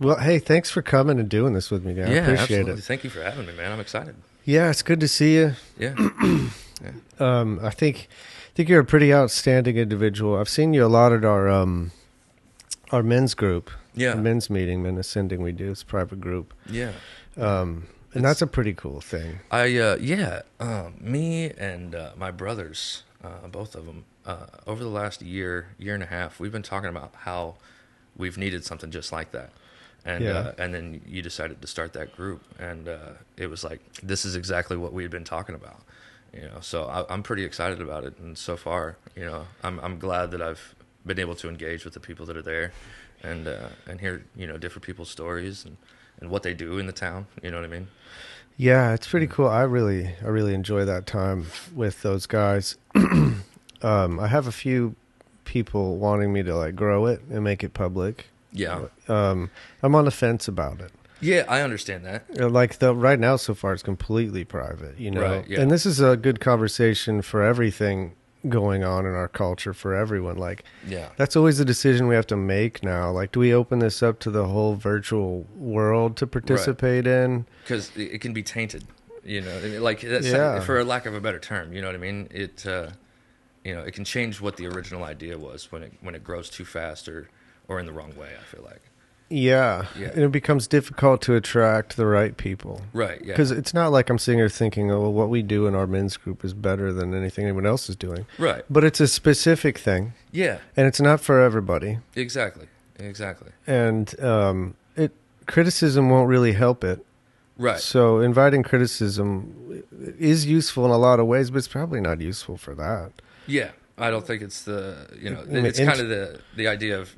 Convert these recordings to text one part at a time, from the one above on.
Well, hey, thanks for coming and doing this with me, guys. I appreciate absolutely. it. Thank you for having me, man. I'm excited. Yeah, it's good to see you. Yeah. I think you're a pretty outstanding individual. I've seen you a lot at our men's group, Yeah. the men's meeting, Men Ascending. We do it's a private group, Yeah. and that's a pretty cool thing. Me and my brothers, both of them, over the last year and a half, we've been talking about how we've needed something just like that. And and then you decided to start that group, and it was like, this is exactly what we had been talking about, So I'm pretty excited about it, and so far, I'm glad that I've been able to engage with the people that are there, and hear different people's stories and what they do in the town. You know what I mean? Yeah, it's pretty cool. I really enjoy that time with those guys. I have a few people wanting me to like grow it and make it public. Yeah. I'm on the fence about it. Yeah, I understand that. Like right now, so far, it's completely private, Right, yeah. And this is a good conversation for everything going on in our culture for everyone. Like, Yeah. that's always the decision we have to make now. Like, do we open this up to the whole virtual world to participate in? Because it can be tainted, like that's for a lack of a better term. You know what I mean? It it can change what the original idea was when it grows too fast or in the wrong way, I feel like. Yeah. And it becomes difficult to attract the right people. Right, yeah. Because it's not like I'm sitting here thinking, oh, well, what we do in our men's group is better than anything anyone else is doing. Right. But it's a specific thing. Yeah. And it's not for everybody. Exactly. And criticism won't really help it. Right. So inviting criticism is useful in a lot of ways, but it's probably not useful for that. Yeah. I don't think it's it's kind of the idea of,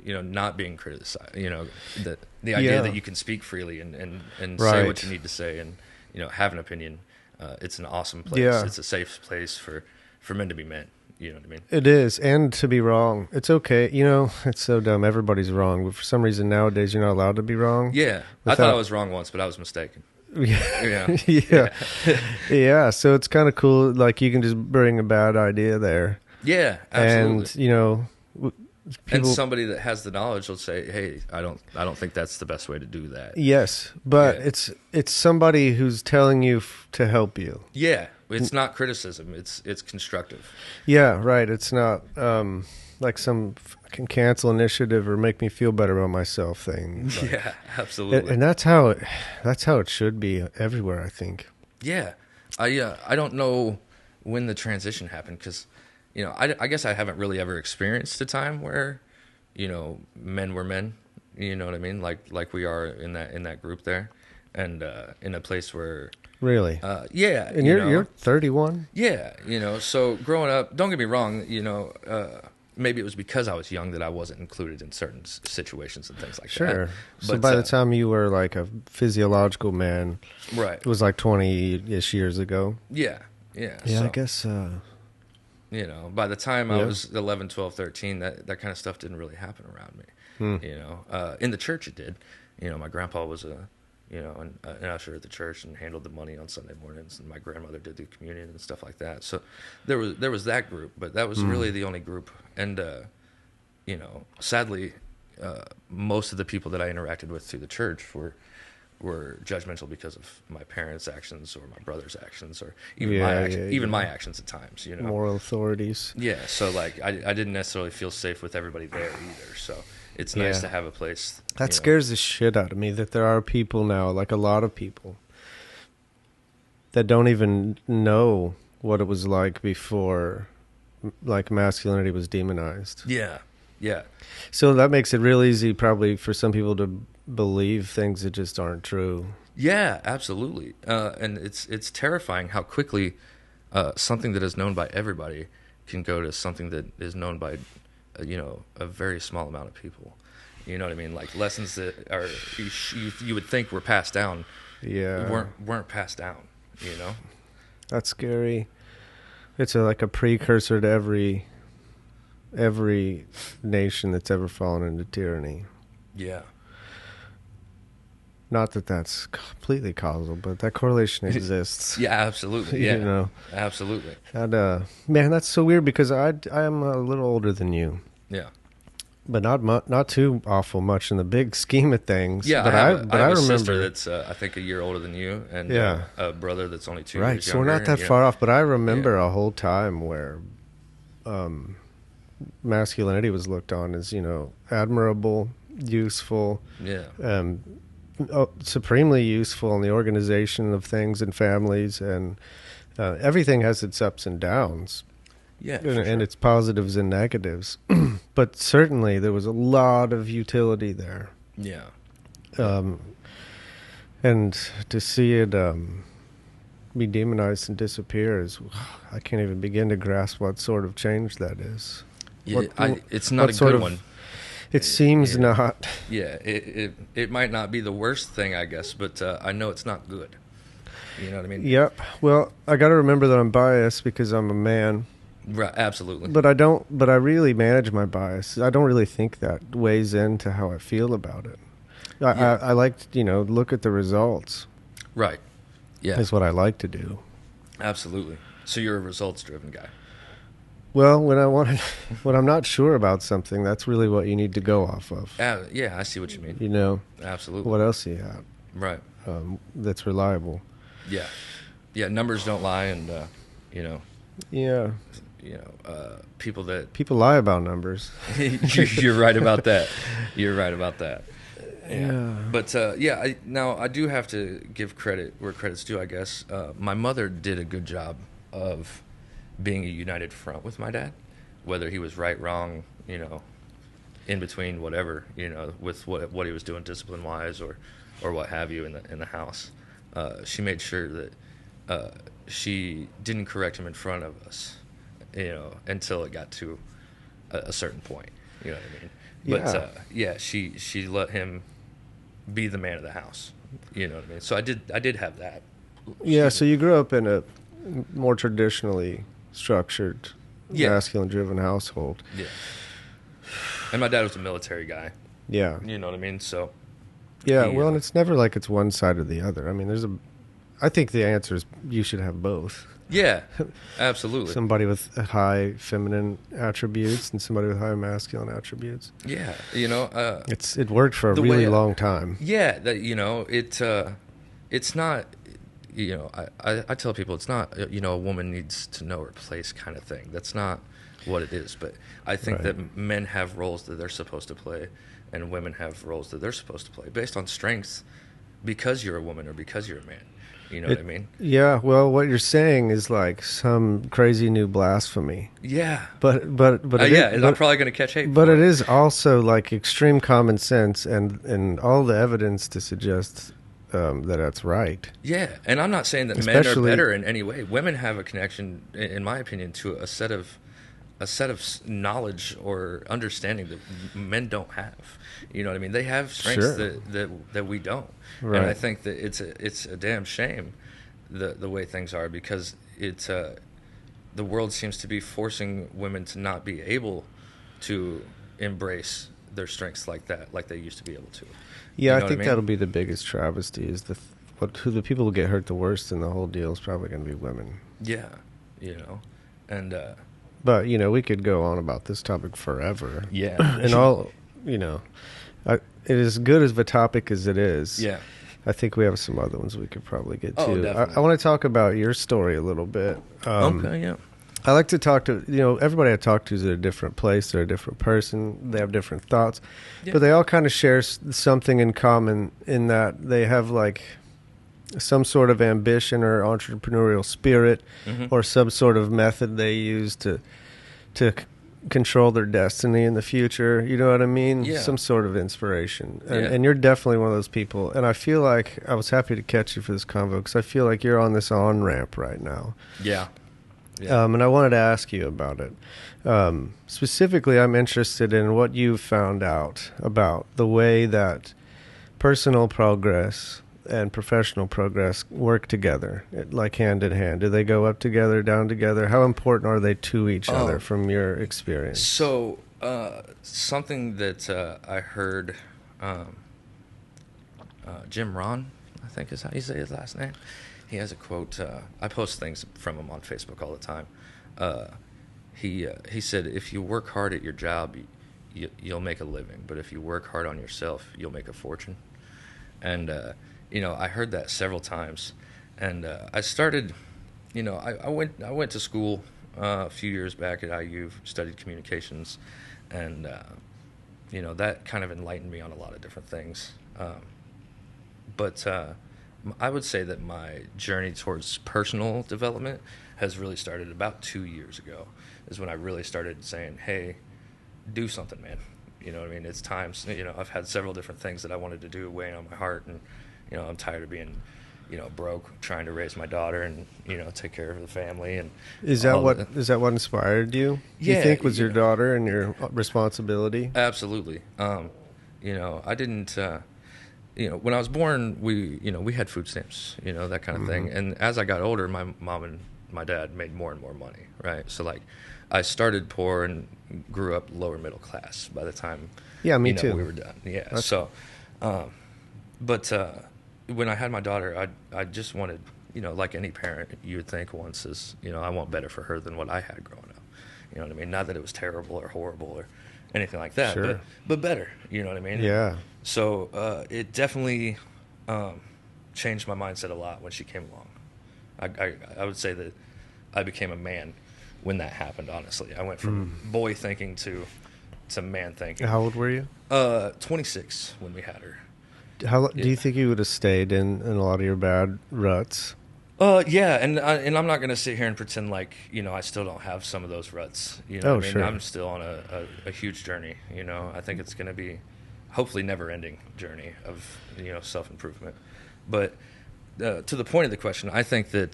not being criticized, the idea that you can speak freely and say what you need to say and, have an opinion. It's an awesome place. Yeah. It's a safe place for men to be men. You know what I mean? It is. And to be wrong. It's okay. It's so dumb. Everybody's wrong. But for some reason nowadays, you're not allowed to be wrong. Yeah. I thought I was wrong once, but I was mistaken. Yeah. Yeah. So it's kind of cool. Like you can just bring a bad idea there. Yeah, absolutely. And and somebody that has the knowledge will say, "Hey, I don't think that's the best way to do that." Yes, but it's somebody who's telling you to help you. Yeah, it's not criticism. It's constructive. Yeah, right. It's not like some fucking cancel initiative or make me feel better about myself thing. Like, yeah, absolutely. And that's how it should be everywhere, I think. Yeah, I don't know when the transition happened because, I guess I haven't really ever experienced a time where, men were men. You know what I mean? Like we are in that group there, and in a place where. Really? Yeah. And you're 31? Yeah, so growing up, don't get me wrong, maybe it was because I was young that I wasn't included in certain situations and things like that. Sure. So but, by the time you were like a physiological man, right, it was like 20-ish years ago. Yeah. Yeah, so, I guess... by the time I was 11, 12, 13, that kind of stuff didn't really happen around me. In the church it did. My grandpa was an usher at the church and handled the money on Sunday mornings, and my grandmother did the communion and stuff like that. So there was that group, but that was really the only group. And sadly, most of the people that I interacted with through the church were judgmental because of my parents' actions or my brother's actions or even my actions at times. Moral authorities. Yeah, so like I didn't necessarily feel safe with everybody there either. So it's nice to have a place. That scares the shit out of me that there are people now, like a lot of people, that don't even know what it was like before, like masculinity was demonized. Yeah, yeah. So that makes it real easy probably for some people to believe things that just aren't true. Yeah, absolutely. And it's terrifying how quickly something that is known by everybody can go to something that is known by a very small amount of people. You know what I mean? Like lessons that are you would think were passed down, weren't passed down. That's scary. It's like a precursor to every nation that's ever fallen into tyranny. Yeah. Not that that's completely causal, but that correlation exists. Yeah, absolutely. Yeah, absolutely. And man, that's so weird because I am a little older than you. Yeah. but not too awful much in the big scheme of things. Yeah, but I have a remember, sister that's I think a year older than you, and yeah, a brother that's only 2 right. years So we're younger. not that and, far off. But I remember yeah, a whole time where masculinity was looked on as, admirable, useful, yeah, um, supremely useful in the organization of things and families, and everything has its ups and downs, yeah, and, for and sure. its positives and negatives. But certainly there was a lot of utility there, Yeah, yeah, um, and to see it be demonized and disappear is, I can't even begin to grasp what sort of change that is. yeah. What It's not what a sort good of one. It seems Yeah, not. yeah. It might not be the worst thing, I guess, but I know it's not good. You know what I mean? Yep. Well, I got to remember that I'm biased because I'm a man, Right. Absolutely. but I don't. But I really manage my bias. I don't really think that weighs into how I feel about it. Yeah. I like to, look at the results. Right. Yeah. Is what I like to do. Absolutely. So you're a results-driven guy. Well, when I'm not sure about something, that's really what you need to go off of. Yeah, I see what you mean. Absolutely. What else do you have Right. that's reliable? Yeah. Yeah. Numbers don't lie, and you know, Yeah. people that People lie about numbers. you're right about that. You're right about that. Yeah. But now I do have to give credit where credit's due, I guess. My mother did a good job of being a united front with my dad, whether he was right, wrong, in between, whatever, with what he was doing discipline wise or what have you in the house. She made sure that she didn't correct him in front of us, until it got to a certain point. You know what I mean? But she let him be the man of the house. You know what I mean? So I did have that. Yeah, so you grew up in a more traditionally structured, masculine-driven household. Yeah. And my dad was a military guy. Yeah. You know what I mean? So. Yeah, well, and it's never like it's one side or the other. I mean, I think the answer is you should have both. Yeah, absolutely. Somebody with high feminine attributes and somebody with high masculine attributes. Yeah, it worked for a really long time. Yeah, that it's not. I tell people it's not. A woman needs to know her place kind of thing. That's not what it is. But I think that men have roles that they're supposed to play, and women have roles that they're supposed to play based on strengths, because you're a woman or because you're a man. You know what I mean? Yeah, well, what you're saying is like some crazy new blasphemy. Yeah. But I'm probably going to catch hate. But it is also like extreme common sense and all the evidence to suggest that that's right. Yeah, and I'm not saying that men are better in any way. Women have a connection, in my opinion, to a set of knowledge or understanding that men don't have. You know what I mean? They have strengths that we don't. Right. And I think that it's a damn shame the way things are, because the world seems to be forcing women to not be able to embrace their strengths like that, like they used to be able to. Yeah, I think that'll be the biggest travesty. Is who the people who get hurt the worst in the whole deal is probably going to be women. Yeah, and. But we could go on about this topic forever. Yeah, and all it is good as of a topic as it is. Yeah, I think we have some other ones we could probably get to. Oh, definitely. I want to talk about your story a little bit. Okay, yeah. I like to talk to everybody I talk to is at a different place. They're a different person. They have different thoughts, but they all kind of share something in common in that they have like some sort of ambition or entrepreneurial spirit, or some sort of method they use to control their destiny in the future. You know what I mean? Yeah. Some sort of inspiration. And you're definitely one of those people. And I feel like I was happy to catch you for this convo because I feel like you're on this on-ramp right now. Yeah. And I wanted to ask you about it. Specifically, I'm interested in what you've found out about the way that personal progress and professional progress work together, like hand in hand. Do they go up together, down together? How important are they to each other from your experience? So something that I heard Jim Ron, I think is how you say his last name. He has a quote. I post things from him on Facebook all the time. He said, if you work hard at your job, you'll make a living, but if you work hard on yourself, you'll make a fortune. And I heard that several times, and I started. I went to school a few years back at IU, studied communications, and that kind of enlightened me on a lot of different things. But I would say that my journey towards personal development has really started about 2 years ago. Is when I really started saying, "Hey, do something, man." You know what I mean? It's times. I've had several different things that I wanted to do weighing on my heart, and I'm tired of being broke, trying to raise my daughter and take care of the family. And is that what inspired you? Yeah, you think was your daughter and your responsibility? Absolutely. I didn't. When I was born, we had food stamps, that kind of thing. And as I got older, my mom and my dad made more and more money, right? So like, I started poor and grew up lower middle class by the time. Yeah, me too. We were done. Yeah. But when I had my daughter, I just wanted, like any parent you would think once is, I want better for her than what I had growing up. You know what I mean? Not that it was terrible or horrible or anything like that, sure. but better. You know what I mean? Yeah. So it definitely changed my mindset a lot when she came along. I would say that I became a man when that happened, honestly. I went from boy thinking to man thinking. How old were you? 26 when we had her. Do you think you would have stayed in a lot of your bad ruts? Yeah, and I'm not going to sit here and pretend like, I still don't have some of those ruts. What I mean? Sure. I'm still on a huge journey, I think it's going to be hopefully never-ending journey of, self-improvement. But to the point of the question, I think that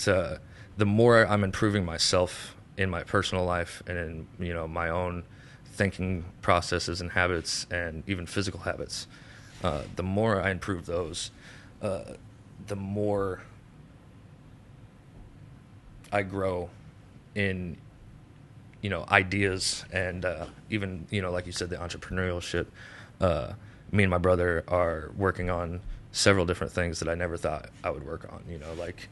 the more I'm improving myself in my personal life and in, my own thinking processes and habits and even physical habits, the more I improve those, the more I grow in, ideas and even, like you said, the entrepreneurship. Me and my brother are working on several different things that I never thought I would work on, like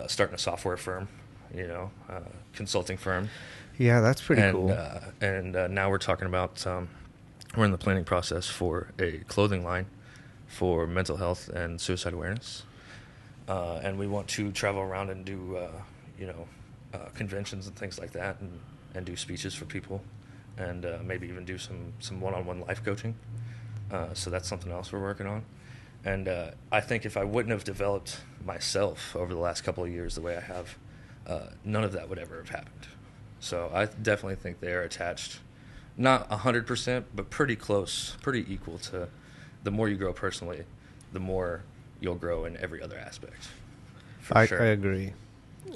starting a software firm, consulting firm. Yeah, that's pretty cool. And now we're talking about, we're in the planning process for a clothing line for mental health and suicide awareness. And we want to travel around and do, conventions and things like that and do speeches for people and maybe even do some one-on-one life coaching. So that's something else we're working on. And I think if I wouldn't have developed myself over the last couple of years the way I have, none of that would ever have happened. So I definitely think they are attached, not 100%, but pretty close, pretty equal to the more you grow personally, the more you'll grow in every other aspect. I agree.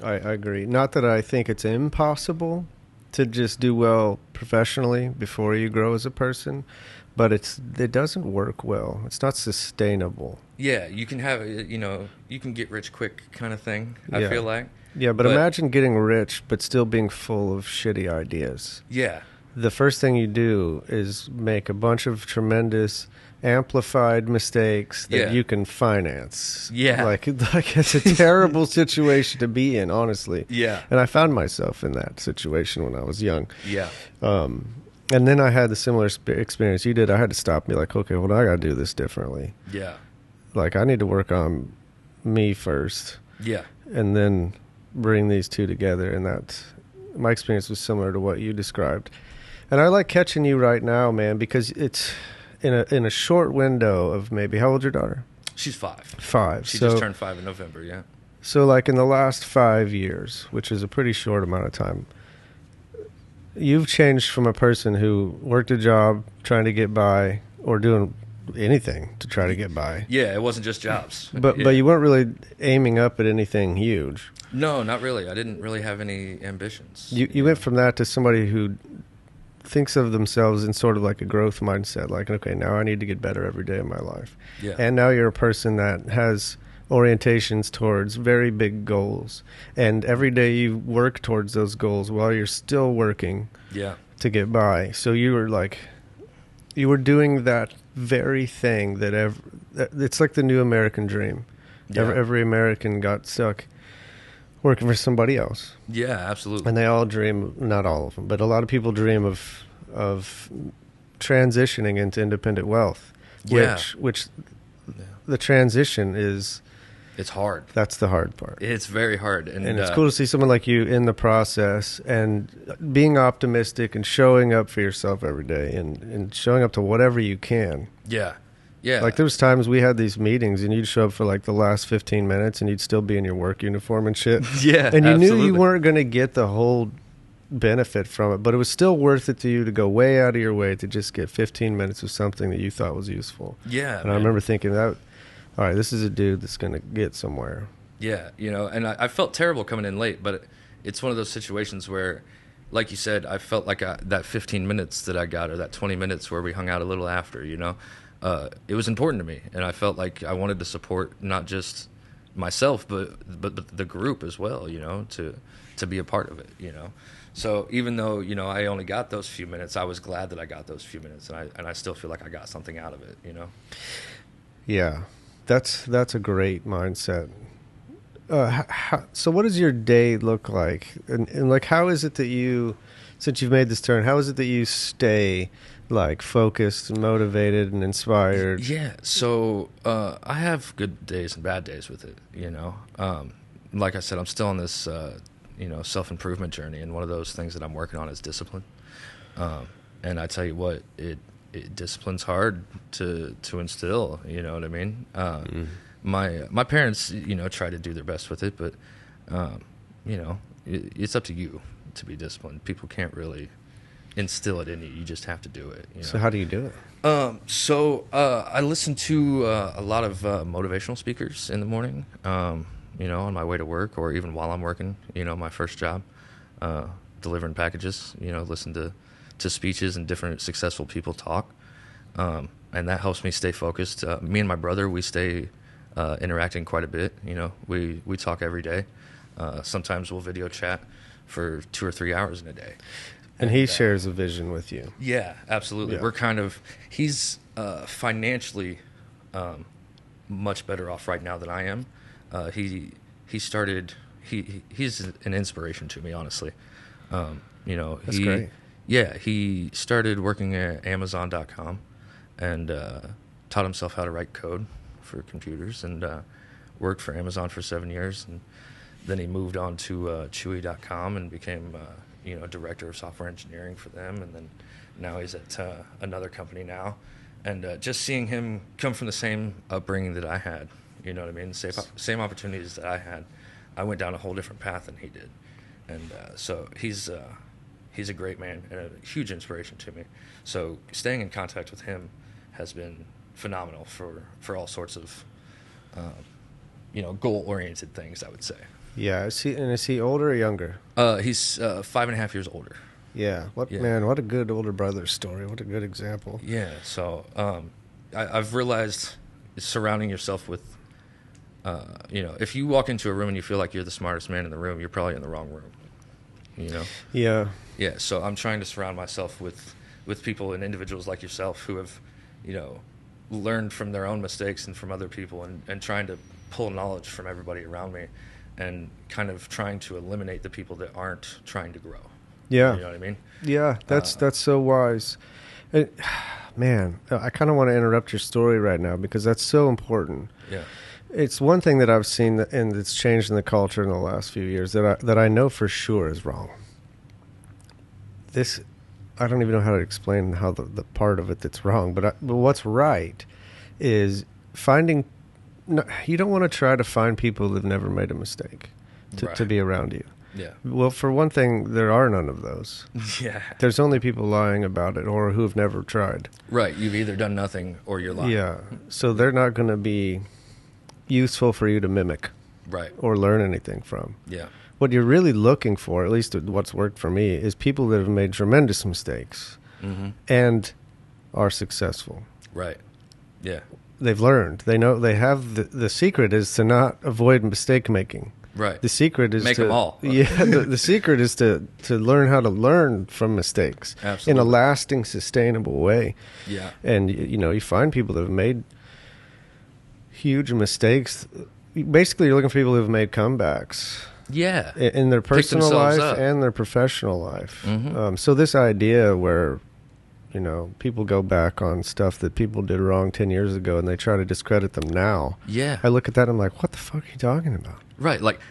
I agree. Not that I think it's impossible to just do well professionally before you grow as a person, but it doesn't work well. It's not sustainable. Yeah, you can have, you can get rich quick kind of thing, I feel like. Yeah, but imagine getting rich but still being full of shitty ideas. Yeah. The first thing you do is make a bunch of tremendous amplified mistakes that you can finance. Yeah. Like it's a terrible situation to be in, honestly. Yeah. And I found myself in that situation when I was young. Yeah. And then I had the similar experience you did. I had to stop and be like, okay, well, I got to do this differently. Yeah. Like, I need to work on me first. Yeah. And then bring these two together. And my experience was similar to what you described. And I like catching you right now, man, because it's in a short window of maybe, how old's your daughter? She's 5. 5. She just turned 5 in November, yeah. So like in the last 5 years, which is a pretty short amount of time, you've changed from a person who worked a job trying to get by or doing anything to try to get by. Yeah, it wasn't just jobs. But you weren't really aiming up at anything huge. No, not really. I didn't really have any ambitions. You went from that to somebody who thinks of themselves in sort of like a growth mindset, like, okay, now I need to get better every day of my life. Yeah. And now you're a person that has orientations towards very big goals. And every day you work towards those goals while you're still working to get by. So you were doing that very thing it's like the new American dream. Yeah. Every American got stuck working for somebody else. Yeah, absolutely. And they all dream, not all of them, but a lot of people dream of transitioning into independent wealth, Yeah. which the transition is, It's hard. that's the hard part. It's very hard. And it's cool to see someone like you in the process and being optimistic and showing up for yourself every day and showing up to whatever you can. Yeah. Yeah. Like there was times we had these meetings and you'd show up for like the last 15 minutes and you'd still be in your work uniform and shit. Yeah. And you absolutely. knew you weren't going to get the whole benefit from it, but it was still worth it to you to go way out of your way to just get 15 minutes of something that you thought was useful. Yeah. And I remember thinking that, all right, this is a dude that's going to get somewhere. Yeah, you know, and I felt terrible coming in late, but it's one of those situations where, like you said, I felt like that 15 minutes that I got, or that 20 minutes where we hung out a little after, you know, it was important to me, and I felt like I wanted to support not just myself, but the group as well, you know, to be a part of it, you know. So even though, you know, I only got those few minutes, I was glad that I got those few minutes, and I still feel like I got something out of it, you know. Yeah, that's a great mindset. So what does your day look like? And like, how is it that you, since you've made this turn, how is it that you stay like focused and motivated and inspired? Yeah. So, I have good days and bad days with it, you know? Like I said, I'm still on this, you know, self-improvement journey. And one of those things that I'm working on is discipline. And I tell you what, discipline's hard to instill, you know what I mean? My parents, you know, try to do their best with it, but, you know, it's up to you to be disciplined. People can't really instill it in you. You just have to do it. You know? So how do you do it? So I listen to a lot of motivational speakers in the morning, you know, on my way to work or even while I'm working, you know, my first job, delivering packages, you know, listen to speeches and different successful people talk. And that helps me stay focused. Me and my brother, we stay interacting quite a bit. You know, we talk every day. Sometimes we'll video chat for 2 or 3 hours in a day. And he shares a vision with you. Yeah, absolutely. Yeah. We're kind of, he's financially much better off right now than I am. He started, he's an inspiration to me, honestly. You know, That's great. Yeah, he started working at Amazon.com and taught himself how to write code for computers and worked for Amazon for 7 years. And then he moved on to Chewy.com and became, you know, director of software engineering for them. And then now he's at another company now. And just seeing him come from the same upbringing that I had, you know what I mean? Same opportunities that I had. I went down a whole different path than he did. And so he's a great man and a huge inspiration to me. So staying in contact with him has been phenomenal for all sorts of, you know, goal-oriented things, I would say. Yeah. Is he older or younger? He's 5.5 years older. Yeah. Man, what a good older brother story. What a good example. Yeah. So I've realized surrounding yourself with, you know, if you walk into a room and you feel like you're the smartest man in the room, you're probably in the wrong room. You know? Yeah. Yeah. So I'm trying to surround myself with people and individuals like yourself who have, you know, learned from their own mistakes and from other people and trying to pull knowledge from everybody around me and kind of trying to eliminate the people that aren't trying to grow. Yeah. You know what I mean? Yeah, that's so wise. Man, I kind of want to interrupt your story right now because that's so important. Yeah. It's one thing that I've seen and it's changed in the culture in the last few years that I know for sure is wrong. This, I don't even know how to explain how the part of it that's wrong, but what's right is finding. No, you don't want to try to find people who've never made a mistake to be around you. Yeah. Well, for one thing, there are none of those. Yeah. There's only people lying about it or who have never tried. Right. You've either done nothing or you're lying. Yeah. So they're not going to be useful for you to mimic. Right. Or learn anything from. Yeah. What you're really looking for, at least what's worked for me, is people that have made tremendous mistakes and are successful. Right. Yeah. They've learned. They know they have the secret is to not avoid mistake making. Right. The secret is make them all. Yeah. The secret is to learn how to learn from mistakes. Absolutely. In a lasting, sustainable way. Yeah. And you know, you find people that have made huge mistakes. Basically, you're looking for people who have made comebacks. Yeah. In their personal life up. and their professional life. So this idea where, You know, people go back on stuff that people did wrong 10 years ago and they try to discredit them now. Yeah. I look at that and I'm like, what the fuck are you talking about? Right. Like,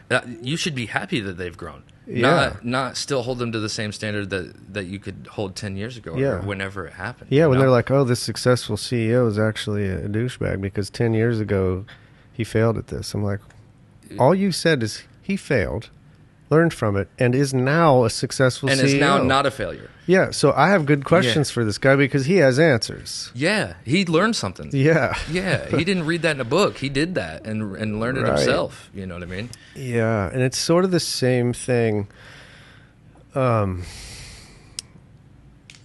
you should be happy that they've grown. Yeah. Not still hold them to the same standard that you could hold 10 years ago Yeah. or whenever it happened. Yeah, you when know? they're like, oh, this successful CEO is actually a douchebag because 10 years ago he failed at this. I'm like, all you said is he failed, learned from it, and is now a successful and CEO. is now not a failure. Yeah, so I have good questions for this guy because he has answers. Yeah, he learned something. Yeah. Yeah, he didn't read that in a book. He did that and learned it Right. himself. You know what I mean? Yeah, and it's sort of the same thing.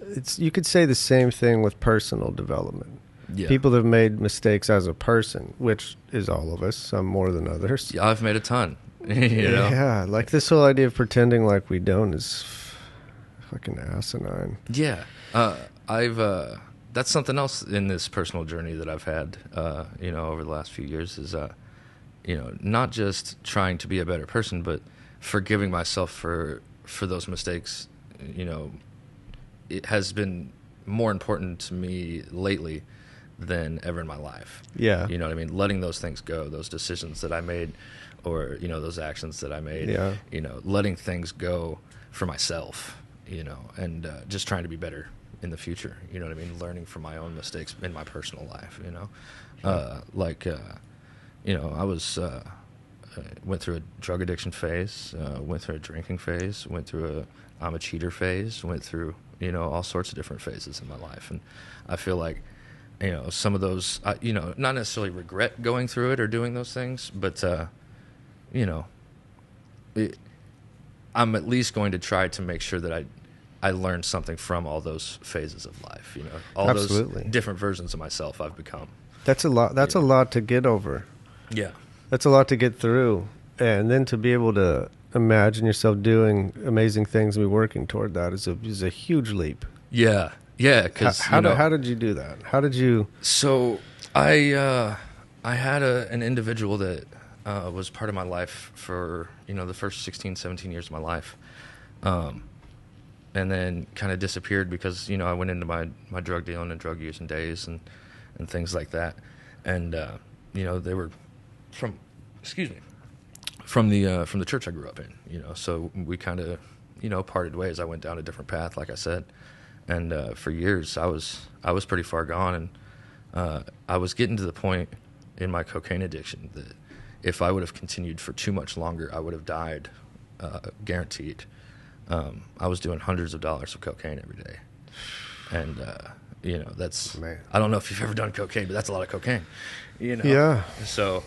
It's you could say the same thing with personal development. Yeah. People have made mistakes as a person, which is all of us, some more than others. Yeah, I've made a ton. You know? Yeah, like this whole idea of pretending like we don't is fucking asinine. Yeah, that's something else in this personal journey that I've had, you know, over the last few years is, you know, not just trying to be a better person, but forgiving myself for those mistakes. You know, it has been more important to me lately than ever in my life. Yeah. You know what I mean? Letting those things go, those decisions that I made, or, you know, those actions that I made, Yeah. you know, letting things go for myself, you know, and just trying to be better in the future. You know what I mean? Learning from my own mistakes in my personal life, you know, you know, I was, went through a drug addiction phase, went through a drinking phase, went through I'm a cheater phase, went through, you know, all sorts of different phases in my life. And I feel like, you know, some of those, you know, not necessarily regret going through it or doing those things, but, you know, I'm at least going to try to make sure that I learned something from all those phases of life, you know, all Absolutely. those different versions of myself I've become. That's a lot. That's a lot to get over. Yeah. That's a lot to get through. And then to be able to imagine yourself doing amazing things and be working toward that is a huge leap. Yeah. Yeah. Cause how did you do that? How did you? So I had an individual that was part of my life for, you know, the first 16, 17 years of my life. And then kind of disappeared because, you know, I went into my drug dealing and drug using days and things like that. And, you know, they were from the church I grew up in, you know, so we kind of, you know, parted ways. I went down a different path, like I said. And for years I was pretty far gone. And I was getting to the point in my cocaine addiction that if I would have continued for too much longer, I would have died, guaranteed. I was doing hundreds of dollars of cocaine every day. And, you know, that's, Man. I don't know if you've ever done cocaine, but that's a lot of cocaine, you know? Yeah. So,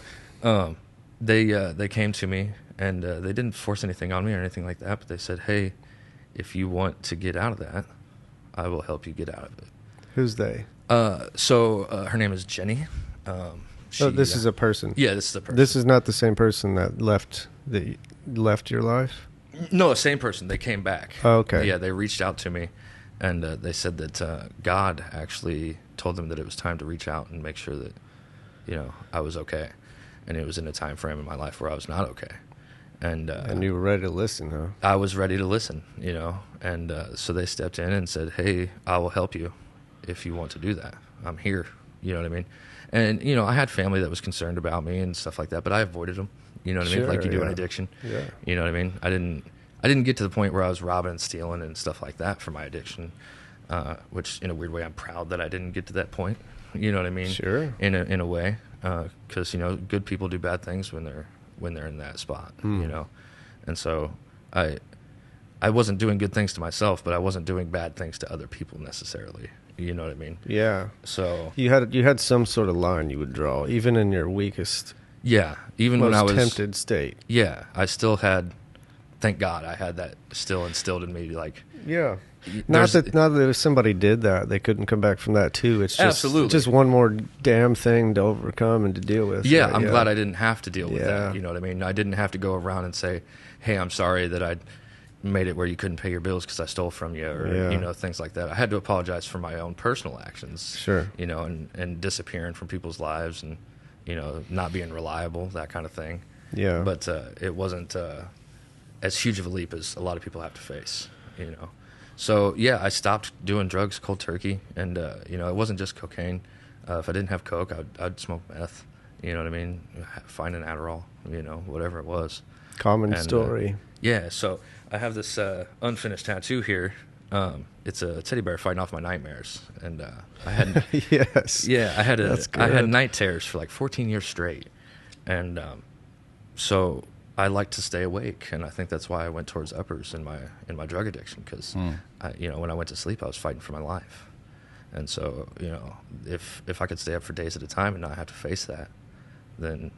they came to me and, they didn't force anything on me or anything like that, but they said, hey, if you want to get out of that, I will help you get out of it. Who's they? So her name is Jenny. This is a person. Yeah, this is a person. This is not the same person that left your life. No, same person. They came back. Oh, okay. Yeah, they reached out to me, and they said that God actually told them that it was time to reach out and make sure that, you know, I was okay, and it was in a time frame in my life where I was not okay, and you were ready to listen, huh? I was ready to listen, you know, and so they stepped in and said, hey, I will help you if you want to do that. I'm here, you know what I mean? And, you know, I had family that was concerned about me and stuff like that, but I avoided them, you know what I mean? Sure, Like you do in yeah. addiction. Yeah. You know what I mean? I didn't get to the point where I was robbing and stealing and stuff like that for my addiction, which in a weird way I'm proud that I didn't get to that point. You know what I mean? Sure. In a way, because you know, good people do bad things when they're in that spot. You know, and so I wasn't doing good things to myself, but I wasn't doing bad things to other people necessarily. You know what I mean? Yeah. So You had some sort of line you would draw, even in your weakest, yeah, even most when I was tempted state. yeah, I still had. Thank God I had that still instilled in me. Like, Yeah. Not there's- that if somebody did that, they couldn't come back from that too. It's just Absolutely. just one more damn thing to overcome and to deal with. Yeah, right? I'm glad I didn't have to deal with Yeah. that. You know what I mean? I didn't have to go around and say, "Hey, I'm sorry that I made it where you couldn't pay your bills because I stole from you," or Yeah. you know, things like that. I had to apologize for my own personal actions. Sure. You know, and disappearing from people's lives, and you know, not being reliable, that kind of thing. Yeah. But it wasn't as huge of a leap as a lot of people have to face. You know, So yeah, I stopped doing drugs cold turkey, and you know, it wasn't just cocaine. If I didn't have coke, I'd smoke meth. You know what I mean? Find an Adderall, you know, whatever it was. Common And story. yeah, so I have this unfinished tattoo here. It's a teddy bear fighting off my nightmares, and I had Yes. yeah, That's I had good. night terrors for like 14 years straight, and so I like to stay awake, and I think that's why I went towards uppers in my drug addiction, because you know, when I went to sleep, I was fighting for my life, and so, you know, if I could stay up for days at a time and not have to face that, then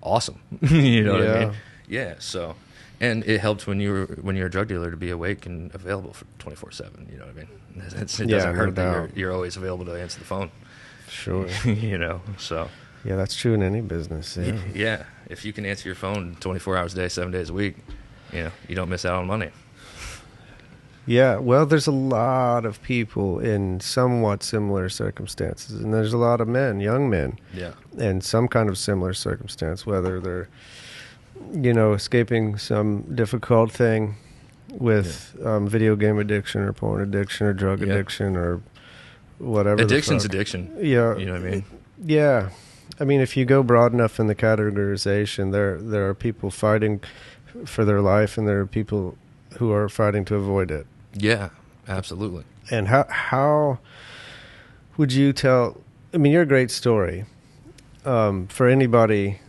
awesome. You know what I mean? Yeah. So, and it helped when you're a drug dealer to be awake and available for 24/7. You know what I mean? It doesn't hurt that you're always available to answer the phone. Sure. You know. So. Yeah, that's true in any business. Yeah. Yeah. If you can answer your phone 24 hours a day, 7 days a week, you know, you don't miss out on money. Yeah, well, there's a lot of people in somewhat similar circumstances, and there's a lot of men, young men, in some kind of similar circumstance, whether they're, you know, escaping some difficult thing with video game addiction or porn addiction or drug addiction or whatever. Addiction's addiction. Yeah. You know what I mean? Yeah. I mean, if you go broad enough in the categorization, there are people fighting for their life, and there are people who are fighting to avoid it. Yeah, absolutely. And how would you tell? I mean, you're a great story for anybody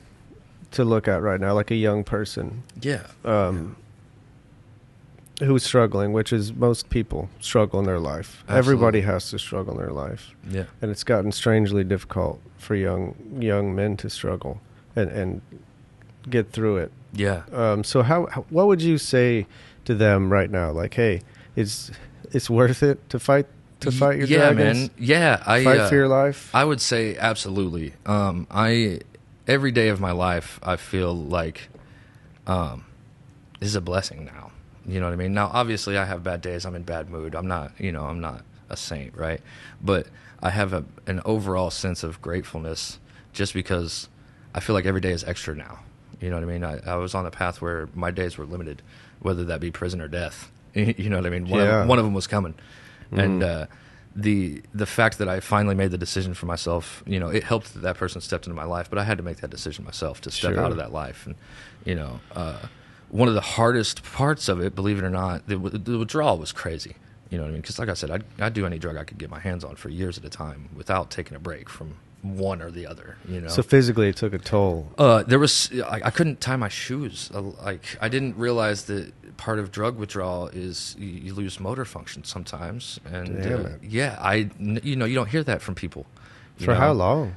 to look at right now, like a young person. Yeah. Who's struggling, which is most people struggle in their life. Absolutely. Everybody has to struggle in their life. Yeah. And it's gotten strangely difficult for young men to struggle and get through it. Yeah. So what would you say to them right now? Like, hey, it's worth it to fight your dragons? Yeah, man. Yeah, fight for your life. I would say absolutely. Every day of my life, I feel like is a blessing now. You know what I mean? Now, obviously, I have bad days. I'm in bad mood. I'm not a saint, right? But I have an overall sense of gratefulness, just because I feel like every day is extra now. You know what I mean? I was on a path where my days were limited, whether that be prison or death. You know what I mean? One of them was coming. And the fact that I finally made the decision for myself, you know, it helped that person stepped into my life, but I had to make that decision myself to step out of that life. And, you know, one of the hardest parts of it, believe it or not, the withdrawal was crazy. You know what I mean? Because like I said, I'd do any drug I could get my hands on for years at a time without taking a break from one or the other, you know. So physically it took a toll. I couldn't tie my shoes. Like, I didn't realize that part of drug withdrawal is you lose motor function sometimes. And you know, you don't hear that from people. For how long?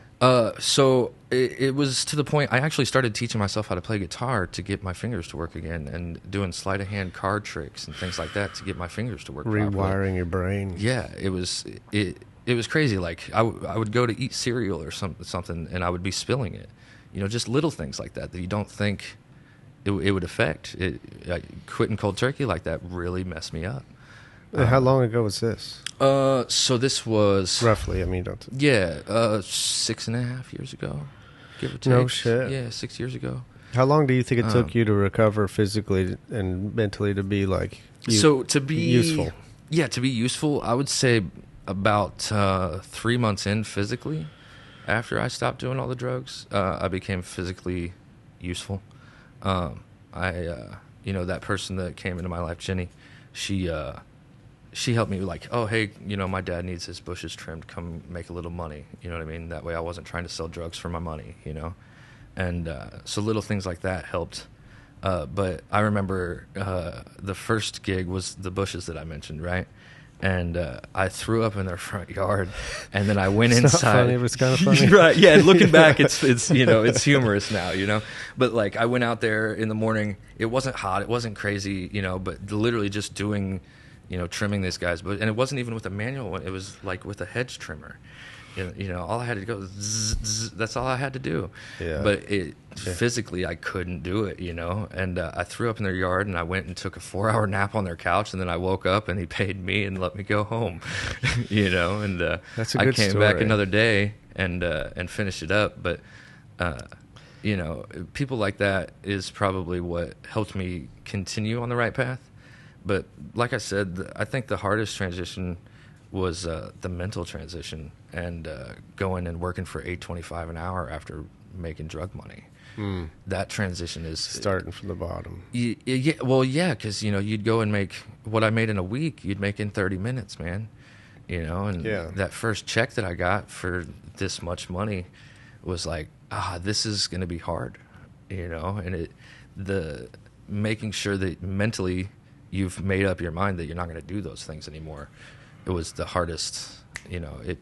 So it was to the point I actually started teaching myself how to play guitar to get my fingers to work again, and doing sleight of hand card tricks and things like that to get my fingers to work Rewiring properly. your brain. Yeah, it was crazy. Like I would go to eat cereal or something, and I would be spilling it. You know, just little things like that you don't think it would affect. Quitting cold turkey like that really messed me up. How long ago was this? So this was roughly. I mean, 6.5 years ago, give or take. No shit. Yeah, 6 years ago. How long do you think it took you to recover physically and mentally to be like to be useful? Yeah, to be useful, I would say about 3 months in physically. After I stopped doing all the drugs, I became physically useful. You know, that person that came into my life, Jenny, she helped me, like, oh, hey, you know, my dad needs his bushes trimmed. Come make a little money. You know what I mean? That way I wasn't trying to sell drugs for my money, you know? And so little things like that helped. But I remember the first gig was the bushes that I mentioned, right? And I threw up in their front yard, and then I went it's inside. Not funny, but it's kind of funny. Right, yeah, looking back, it's you know, it's humorous now, you know? But, like, I went out there in the morning. It wasn't hot. It wasn't crazy, you know, but literally just doing, you know, trimming these guys. But and it wasn't even with a manual one. It was, like, with a hedge trimmer. You know, all I had to go, zzz, zzz, that's all I had to do. Yeah. But physically, I couldn't do it, you know. And I threw up in their yard, and I went and took a 4-hour nap on their couch, and then I woke up, and he paid me and let me go home, you know. And that's a good I came story. back another day and finished it up. But you know, people like that is probably what helped me continue on the right path. But like I said, I think the hardest transition was the mental transition and going and working for $8.25 an hour after making drug money. That transition is starting from the bottom. Yeah, well, yeah, because you'd go and make what I made in a week. You'd make in 30 minutes, man. And that first check that I got for this much money was like, this is going to be hard, and the making sure that mentally you've made up your mind that you're not going to do those things anymore. It was the hardest, it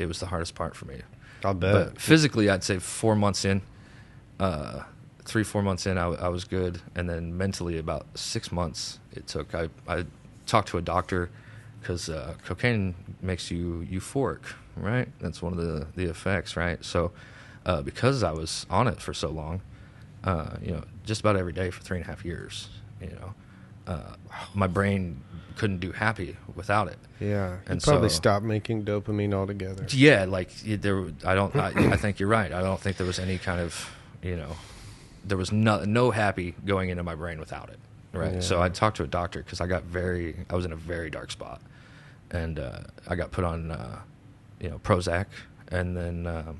was the hardest part for me. I'll bet. But physically, I'd say 4 months in, 3-4 months in, I was good. And then mentally, about 6 months it took. I talked to a doctor because cocaine makes you euphoric, right? That's one of the effects, right? So because I was on it for so long, just about every day for 3.5 years, my brain couldn't do happy without it. Yeah, and probably stopped making dopamine altogether. Yeah, I think you're right. I don't think there was any kind of, there was no happy going into my brain without it, right? Yeah. So I talked to a doctor because I was in a very dark spot, and I got put on, Prozac, and then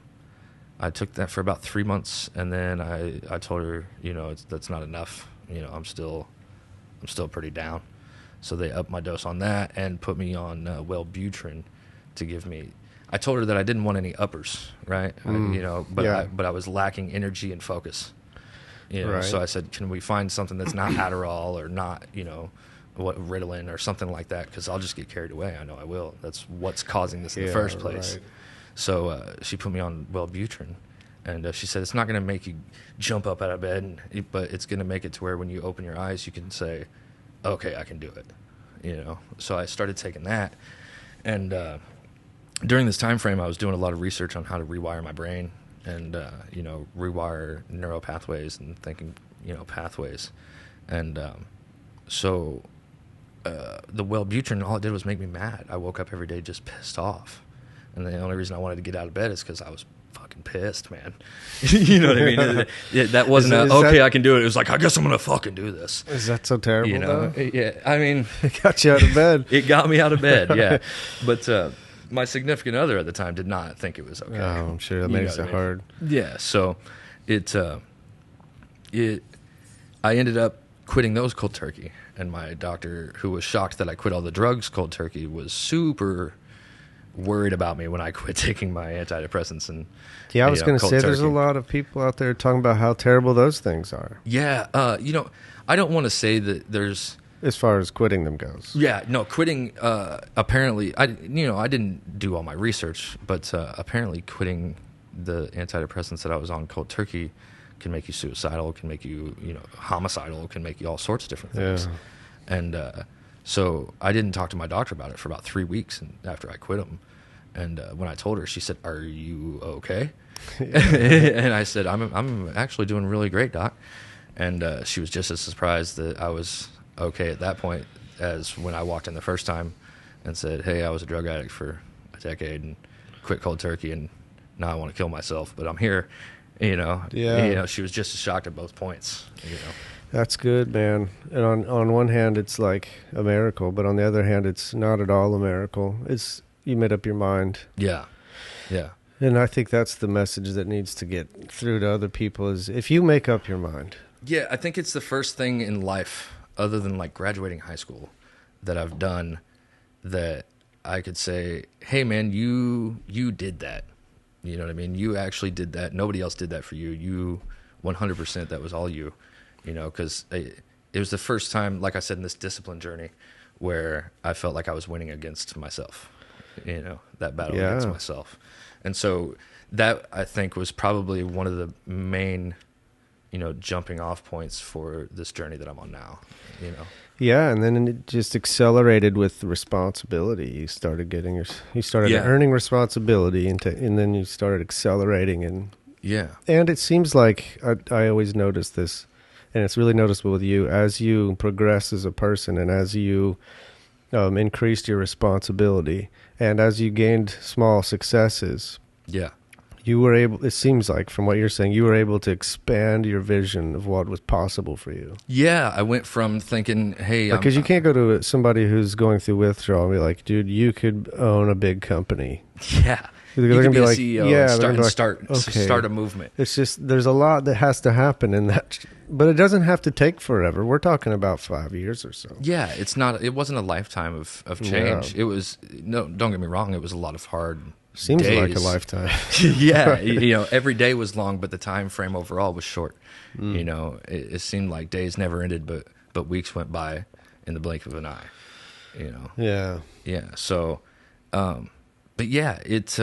I took that for about 3 months, and then I told her, that's not enough. I'm still pretty down. So they upped my dose on that and put me on Wellbutrin to give me. I told her that I didn't want any uppers, right? But I was lacking energy and focus. Right. So I said, can we find something that's not Adderall or not, Ritalin or something like that? Because I'll just get carried away. I know I will. That's what's causing this in the first place. Right. So she put me on Wellbutrin, and she said it's not going to make you jump up out of bed, but it's going to make it to where when you open your eyes, you can say, okay, I can do it, So I started taking that, and during this time frame, I was doing a lot of research on how to rewire my brain and rewire neural pathways and thinking pathways, and so the Wellbutrin, all it did was make me mad. I woke up every day just pissed off, and the only reason I wanted to get out of bed is because I was fucking pissed, man. You know what I mean? That wasn't I can do it. It was like, I guess I'm gonna fucking do this. Is that so terrible? Though? Yeah. I mean, it got you out of bed. It got me out of bed. Yeah, but my significant other at the time did not think it was okay. Oh, I'm sure that makes it hard. Yeah. So I ended up quitting those cold turkey, and my doctor, who was shocked that I quit all the drugs cold turkey, was super worried about me when I quit taking my antidepressants. And I was going to say, there's a lot of people out there talking about how terrible those things are. Yeah, I don't want to say that there's, as far as quitting them goes. Yeah, no, quitting. Apparently, I didn't do all my research, but apparently, quitting the antidepressants that I was on cold turkey can make you suicidal, can make you homicidal, can make you all sorts of different things. Yeah. And so I didn't talk to my doctor about it for about 3 weeks, and after I quit them. And when I told her, she said, "Are you okay?" And I said, "I'm actually doing really great, doc." And she was just as surprised that I was okay at that point as when I walked in the first time and said, "Hey, I was a drug addict for a decade and quit cold turkey, and now I want to kill myself, but I'm here." Yeah. She was just as shocked at both points. That's good, man. And on one hand, it's like a miracle, but on the other hand, it's not at all a miracle. It's you made up your mind. Yeah. Yeah. And I think that's the message that needs to get through to other people is if you make up your mind. Yeah, I think it's the first thing in life, other than like graduating high school, that I've done that I could say, hey, man, you did that. You know what I mean? You actually did that. Nobody else did that for you. You 100%, that was all you, because it was the first time, like I said, in this discipline journey where I felt like I was winning against myself, that battle against myself. And so that, I think, was probably one of the main, jumping off points for this journey that I'm on now, Yeah, and then it just accelerated with responsibility. You started earning responsibility, and then you started accelerating, and it seems like I always notice this, and it's really noticeable with you as you progress as a person, and as you increased your responsibility, and as you gained small successes. Yeah, You were able, it seems like from what you're saying, you were able to expand your vision of what was possible for you. Yeah, I went from thinking, hey, Because you can't go to somebody who's going through withdrawal and be like, dude, you could own a big company. yeah, They're you going can to be a like, CEO yeah, and like, start a movement. It's just, there's a lot that has to happen in that, but it doesn't have to take forever. We're talking about 5 years or so. Yeah, it wasn't a lifetime of change. Yeah. It was, no, don't get me wrong, it was a lot of hard Seems days. like a lifetime. Yeah, every day was long, but the time frame overall was short. It seemed like days never ended, but weeks went by in the blink of an eye. Yeah. So, but yeah, it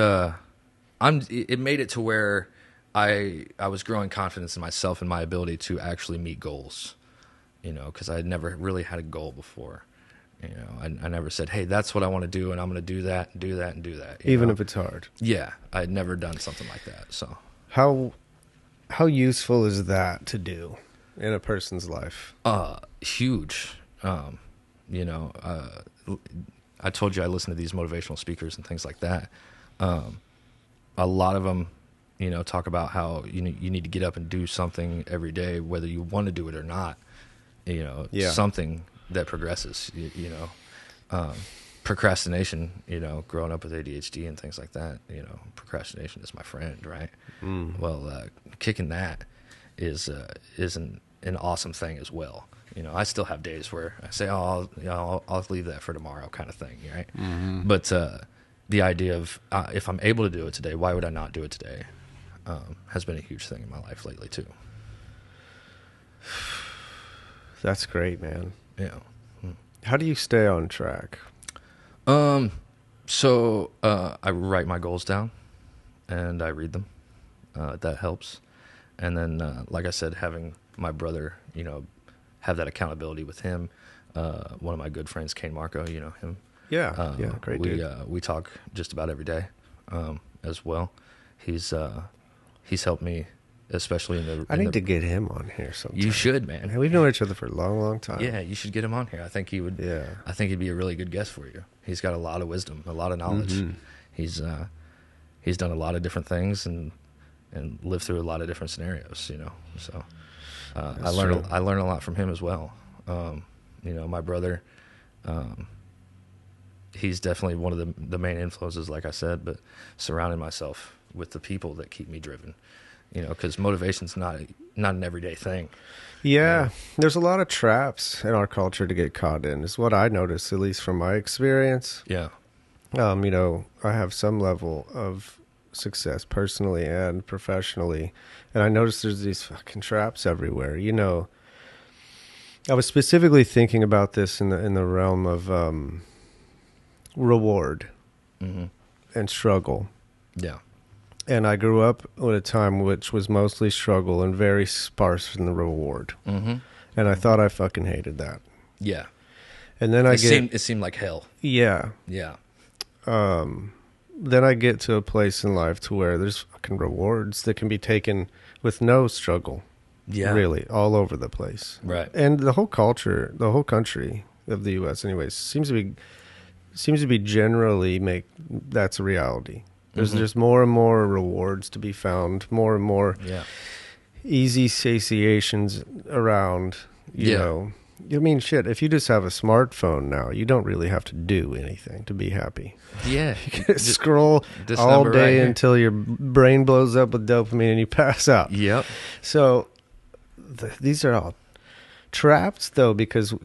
made it to where I was growing confidence in myself and my ability to actually meet goals. Because I had never really had a goal before. I never said, hey, that's what I want to do, and I'm going to do that, and do that, and do that. Even if it's hard. Yeah, I had never done something like that. So how useful is that to do in a person's life? Huge. I told you I listen to these motivational speakers and things like that. A lot of them, talk about how you need to get up and do something every day, whether you want to do it or not. Something that progresses. Procrastination. Growing up with ADHD and things like that. Procrastination is my friend, right? Well, kicking that is an awesome thing as well. I still have days where I say, "Oh, I'll leave that for tomorrow," kind of thing, right? Mm-hmm. But the idea of if I'm able to do it today, why would I not do it today? Has been a huge thing in my life lately too. That's great, man. Yeah. How do you stay on track? So I write my goals down and I read them. That helps. And then, like I said, having my brother, have that accountability with him. One of my good friends, Kane Marco, him. Yeah. Great dude. We talk just about every day, as well. He's helped me, especially I need to get him on here sometime. You should, man. We've known each other for a long, long time. Yeah, you should get him on here. I think he would. Yeah. I think he'd be a really good guest for you. He's got a lot of wisdom, a lot of knowledge. Mm-hmm. He's done a lot of different things and lived through a lot of different scenarios. So I learned a lot from him as well. My brother, he's definitely one of the main influences, like I said. But surrounding myself with the people that keep me driven. Because motivation's not an everyday thing. Yeah, there's a lot of traps in our culture to get caught in, is what I noticed, at least from my experience. Yeah. I have some level of success personally and professionally, and I noticed there's these fucking traps everywhere. I was specifically thinking about this in the realm of reward and struggle. Yeah. And I grew up at a time which was mostly struggle and very sparse in the reward. Mm-hmm. And I thought I fucking hated that. Yeah. And then it seemed like hell. Yeah. Yeah. Then I get to a place in life to where there's fucking rewards that can be taken with no struggle. Yeah. Really, all over the place. Right. And the whole culture, the whole country of the U.S. anyways, seems to be generally that's a reality. There's just more and more rewards to be found, more and more easy satiations around, you know. I mean, shit, if you just have a smartphone now, you don't really have to do anything to be happy. Yeah. You can scroll all day until your brain blows up with dopamine and you pass out. Yep. So these are all traps, though, because...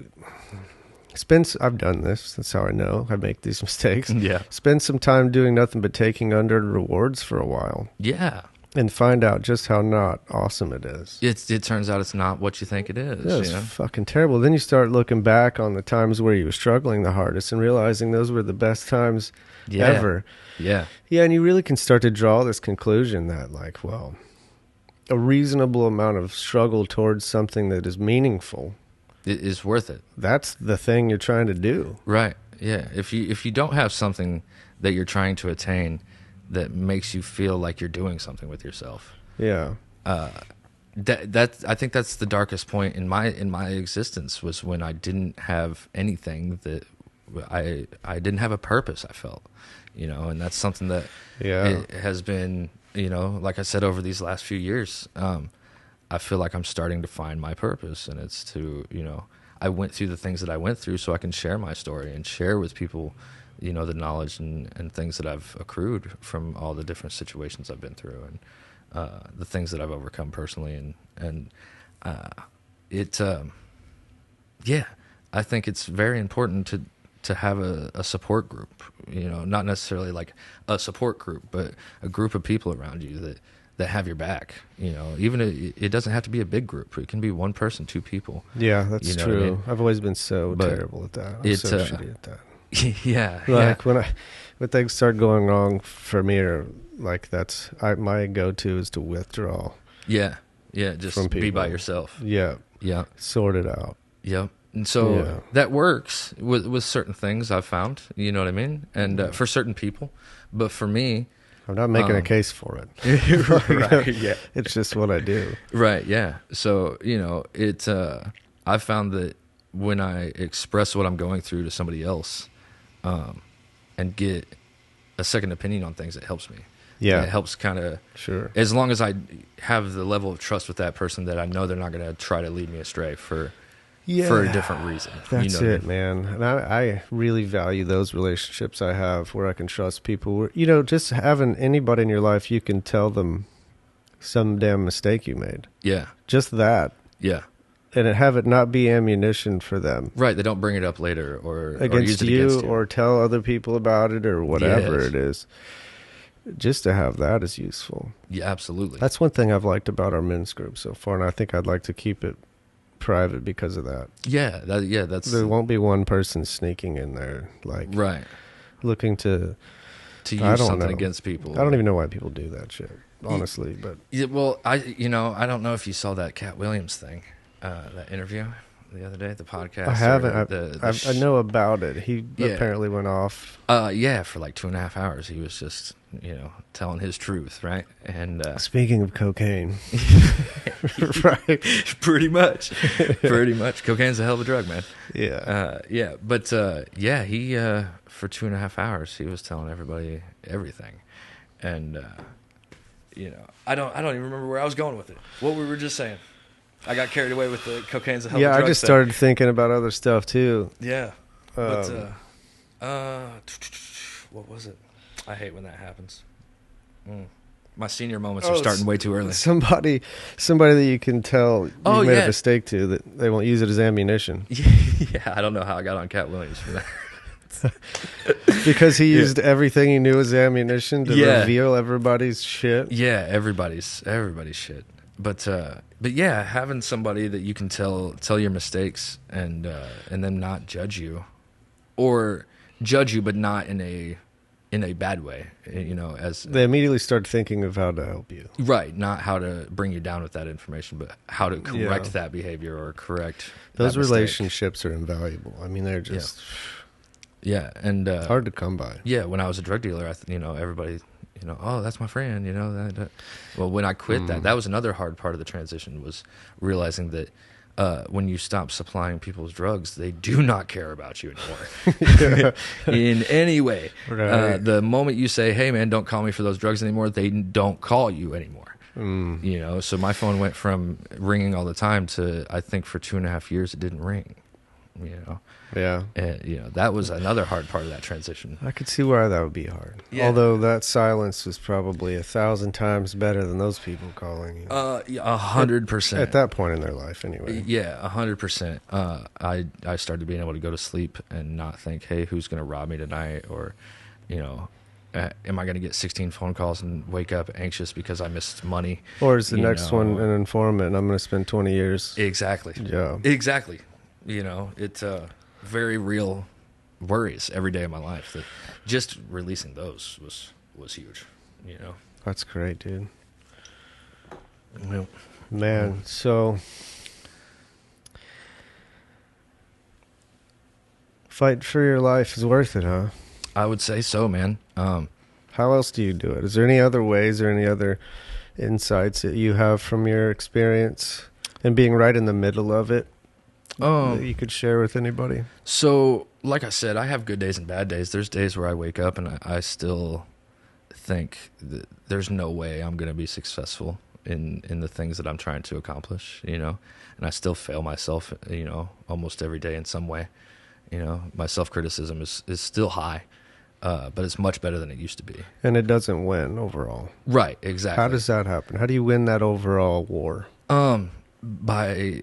I've done this. That's how I know I make these mistakes. Yeah. Spend some time doing nothing but taking under rewards for a while. Yeah. And find out just how not awesome it is. It turns out it's not what you think it is. Yeah, it's fucking terrible. Then you start looking back on the times where you were struggling the hardest and realizing those were the best times ever. Yeah. Yeah, and you really can start to draw this conclusion that, like, well, a reasonable amount of struggle towards something that is meaningful is worth it. That's the thing you're trying to do. Right. Yeah. If you don't have something that you're trying to attain that makes you feel like you're doing something with yourself. Yeah. That I think that's the darkest point in my existence, was when I didn't have anything, that I didn't have a purpose, I felt. And that's something that it has been like I said, over these last few years, I feel like I'm starting to find my purpose, and it's to, I went through the things that I went through so I can share my story and share with people, the knowledge and things that I've accrued from all the different situations I've been through, and the things that I've overcome personally. And I think it's very important to have a support group, not necessarily like a support group, but a group of people around you that have your back. Even it doesn't have to be a big group. It can be one person, two people. Yeah, that's true. What I mean? I've always been so terrible at that. I'm so shitty at that. Yeah. Like when things start going wrong for me, or like my go-to is to withdraw. Yeah. Yeah. Just be by yourself. Yeah. Yeah. Sort it out. Yep. And so that works with certain things I've found, you know what I mean? And for certain people, but for me, I'm not making a case for it. Right. Yeah. It's just what I do. Right. Yeah. So, I've found that when I express what I'm going through to somebody else, and get a second opinion on things, it helps me. Yeah. And it helps kind of, sure. As long as I have the level of trust with that person that I know they're not going to try to lead me astray for a different reason. That's it, man. And I really value those relationships I have where I can trust people. Just having anybody in your life, you can tell them some damn mistake you made. Yeah. Just that. Yeah. And have it not be ammunition for them. Right. They don't bring it up later or against use it you, against you, or tell other people about it, or whatever it is. Just to have that is useful. Yeah, absolutely. That's one thing I've liked about our men's group so far, and I think I'd like to keep it private because of that. Yeah, there won't be one person sneaking in there, like right, looking to use something against people. I don't even know why people do that shit, honestly. But well, I don't know if you saw that Cat Williams thing, that interview the other day, the podcast. I haven't. I know about it. He apparently went off. For like 2.5 hours. He was just telling his truth, right? And speaking of cocaine, right? Pretty much. Cocaine's a hell of a drug, man. Yeah. But he for 2.5 hours he was telling everybody everything, and I don't even remember where I was going with it. What we were just saying. I got carried away with the cocaine's a hell of a drug. Yeah, I just started thinking about other stuff too. Yeah. But what was it? I hate when that happens. My senior moments are starting way too early. Somebody that you can tell you made a mistake to, that they won't use it as ammunition. Yeah, I don't know how I got on Cat Williams for that. Because he used everything he knew as ammunition to reveal everybody's shit. Yeah, everybody's shit. But yeah, having somebody that you can tell your mistakes and then not judge you, or judge you but not in a bad way, as they immediately start thinking of how to help you. Right, not how to bring you down with that information, but how to correct that behavior or correct those relationships are invaluable. I mean, they're just and hard to come by. Yeah, when I was a drug dealer, everybody, oh, that's my friend, that. Well, when I quit that was another hard part of the transition, was realizing that when you stop supplying people's drugs, they do not care about you anymore in any way. Right. The moment you say, hey, man, don't call me for those drugs anymore, they don't call you anymore. So my phone went from ringing all the time to, I think for 2.5 years, it didn't ring. Yeah. And, that was another hard part of that transition. I could see why that would be hard. Yeah. Although that silence was probably 1,000 times better than those people calling you. 100%. At that point in their life, anyway. Yeah, 100%. I started being able to go to sleep and not think, hey, who's going to rob me tonight? Or, am I going to get 16 phone calls and wake up anxious because I missed money? Or is the next one an informant and I'm going to spend 20 years? Exactly. Yeah. Exactly. It's very real worries every day of my life, that just releasing those was huge. That's great, dude. Yep. Man, so fight for your life is worth it, huh? I would say so, man. How else do you do it? Is there any other ways or any other insights that you have from your experience and being right in the middle of it that you could share with anybody? So, like I said, I have good days and bad days. There's days where I wake up and I still think that there's no way I'm going to be successful in the things that I'm trying to accomplish, you know, and I still fail myself, you know, almost every day in some way. You know, my self-criticism is still high, but it's much better than it used to be. And it doesn't win overall. Right, exactly. How does that happen? How do you win that overall war? By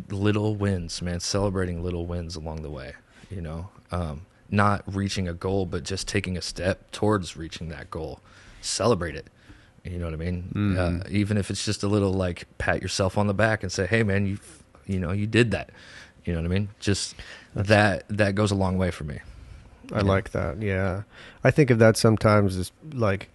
little wins, man, celebrating little wins along the way, you know, not reaching a goal, but just taking a step towards reaching that goal. Celebrate it. You know what I mean? Mm-hmm. Even if it's just a little, like, pat yourself on the back and say, hey man, you know, you did that. You know what I mean? Just that goes a long way for me. I like that. Yeah. I think of that sometimes as like,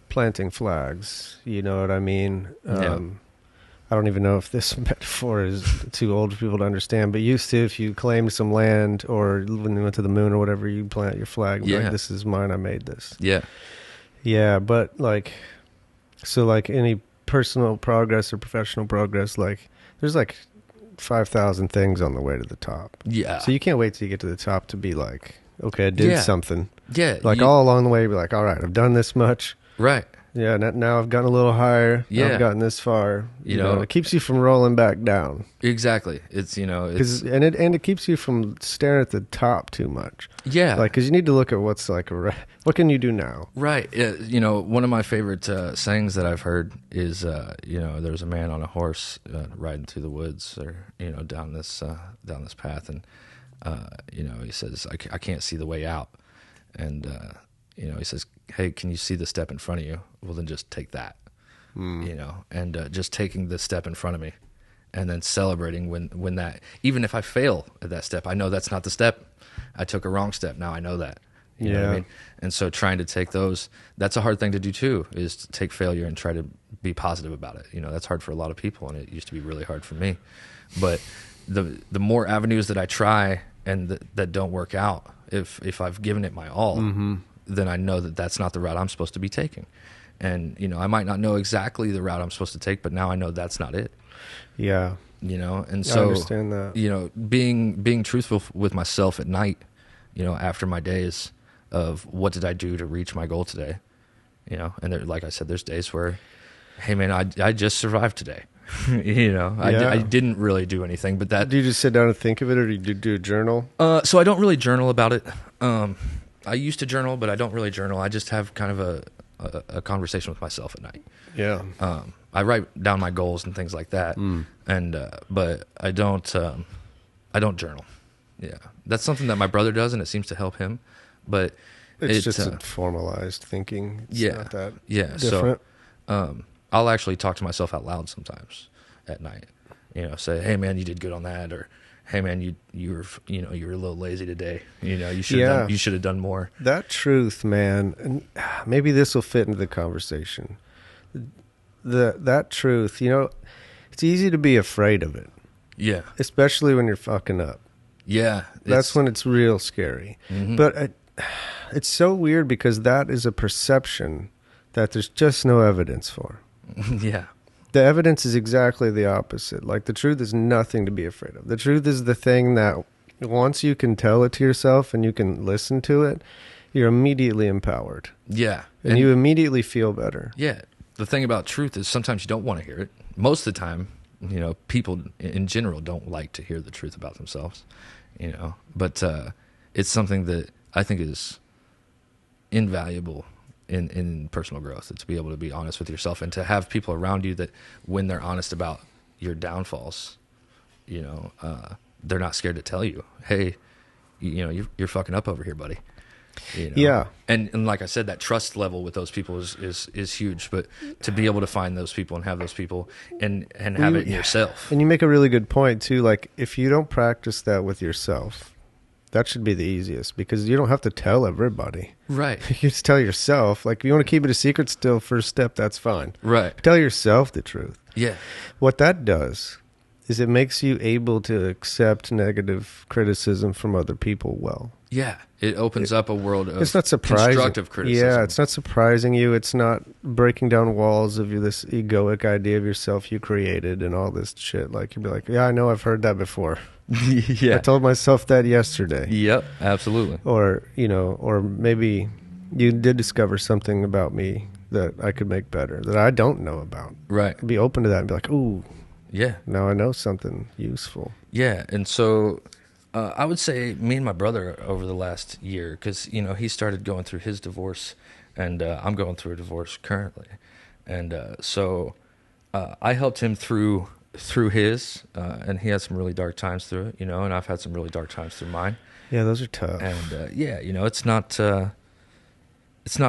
planting flags, you know what I mean? I don't even know if this metaphor is too old for people to understand, but used to, if you claimed some land or when you went to the moon or whatever, you plant your flag. Yeah. Like, this is mine. I made this. Yeah. Yeah. But like, so like any personal progress or professional progress, like there's like 5,000 things on the way to the top. Yeah. So you can't wait till you get to the top to be like, okay, I did something. Yeah. Like all along the way, be like, all right, I've done this much. Right. Yeah, now I've gotten a little higher. Yeah. I've gotten this far. You know, it keeps you from rolling back down. Exactly. It's, you know, it's... And it keeps you from staring at the top too much. Yeah. Like, because you need to look at what's like, what can you do now? Right. You know, one of my favorite sayings that I've heard is, you know, there's a man on a horse riding through the woods or, you know, down this path. And, you know, he says, I can't see the way out. And, you know, he says, hey, can you see the step in front of you? Well, then just take that, you know, and just taking the step in front of me and then celebrating when that, even if I fail at that step, I know that's not the step. I took a wrong step. Now I know that. You know what I mean? And so trying to take those, that's a hard thing to do too, is to take failure and try to be positive about it. You know, that's hard for a lot of people, and it used to be really hard for me. But the more avenues that I try and that don't work out, if I've given it my all, then I know that that's not the route I'm supposed to be taking. And, you know, I might not know exactly the route I'm supposed to take, but now I know that's not it. Yeah. You know, and so, I understand that. You know, being truthful with myself at night, you know, after my days of what did I do to reach my goal today, you know, and there, like I said, there's days where, hey man, I just survived today. You know, I didn't really do anything, but that... Do you just sit down and think of it, or do you do a journal? So I don't really journal about it. I used to journal, but I don't really journal. I just have kind of a conversation with myself at night. Yeah. I write down my goals and things like that, and but I don't journal. Yeah, that's something that my brother does, and it seems to help him. But it's just a formalized thinking. It's not that different. So I'll actually talk to myself out loud sometimes at night. You know, say, "Hey man, you did good on that," or "Hey man, you were a little lazy today. You know, you should have done more." That truth, man, and maybe this will fit into the conversation. That truth, you know, it's easy to be afraid of it. Yeah, especially when you're fucking up. Yeah, that's when it's real scary. Mm-hmm. But it's so weird because that is a perception that there's just no evidence for. Yeah. The evidence is exactly the opposite. Like, the truth is nothing to be afraid of. The truth is the thing that once you can tell it to yourself and you can listen to it, you're immediately empowered. Yeah. And you immediately feel better. Yeah. The thing about truth is sometimes you don't want to hear it. Most of the time, you know, people in general don't like to hear the truth about themselves, you know. But it's something that I think is invaluable in personal growth, to be able to be honest with yourself and to have people around you that when they're honest about your downfalls, you know, they're not scared to tell you, hey, you know, you're fucking up over here, buddy. You know? Yeah. And like I said, that trust level with those people is huge, but to be able to find those people and have those people and have it in yourself. And you make a really good point too. Like, if you don't practice that with yourself, that should be the easiest, because you don't have to tell everybody. Right. You just tell yourself. Like, if you want to keep it a secret still, first step, that's fine. Right. Tell yourself the truth. Yeah. What that does is it makes you able to accept negative criticism from other people well. Yeah, it opens up a world of it's not surprising. constructive criticism. Yeah, it's not surprising you. It's not breaking down walls of this egoic idea of yourself you created and all this shit. Like, you'd be like, yeah, I know, I've heard that before. Yeah. I told myself that yesterday. Yep, absolutely. Or, or maybe you did discover something about me that I could make better, that I don't know about. Right. Be open to that and be like, ooh, yeah, now I know something useful. Yeah, and so I would say me and my brother over the last year, because, he started going through his divorce, and I'm going through a divorce currently. And so I helped him through his, and he had some really dark times through it, and I've had some really dark times through mine. Yeah, those are tough. And it's not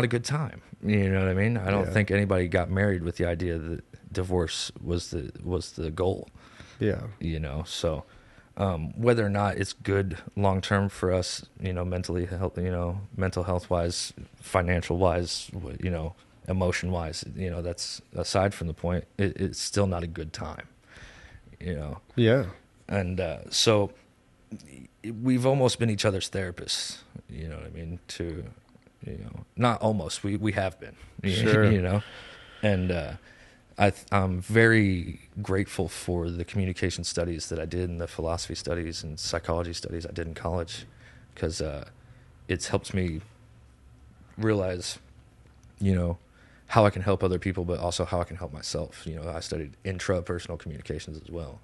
a good time. You know what I mean? I don't think anybody got married with the idea that divorce was the goal. Yeah. So whether or not it's good long term for us, mental health wise, financial wise, emotion wise, that's aside from the point. It's still not a good time. Yeah. And so we've almost been each other's therapists. You know what I mean? Not almost. We have been. Sure. And I'm very grateful for the communication studies that I did and the philosophy studies and psychology studies I did in college, because it's helped me realize, how I can help other people, but also how I can help myself. I studied intrapersonal communications as well,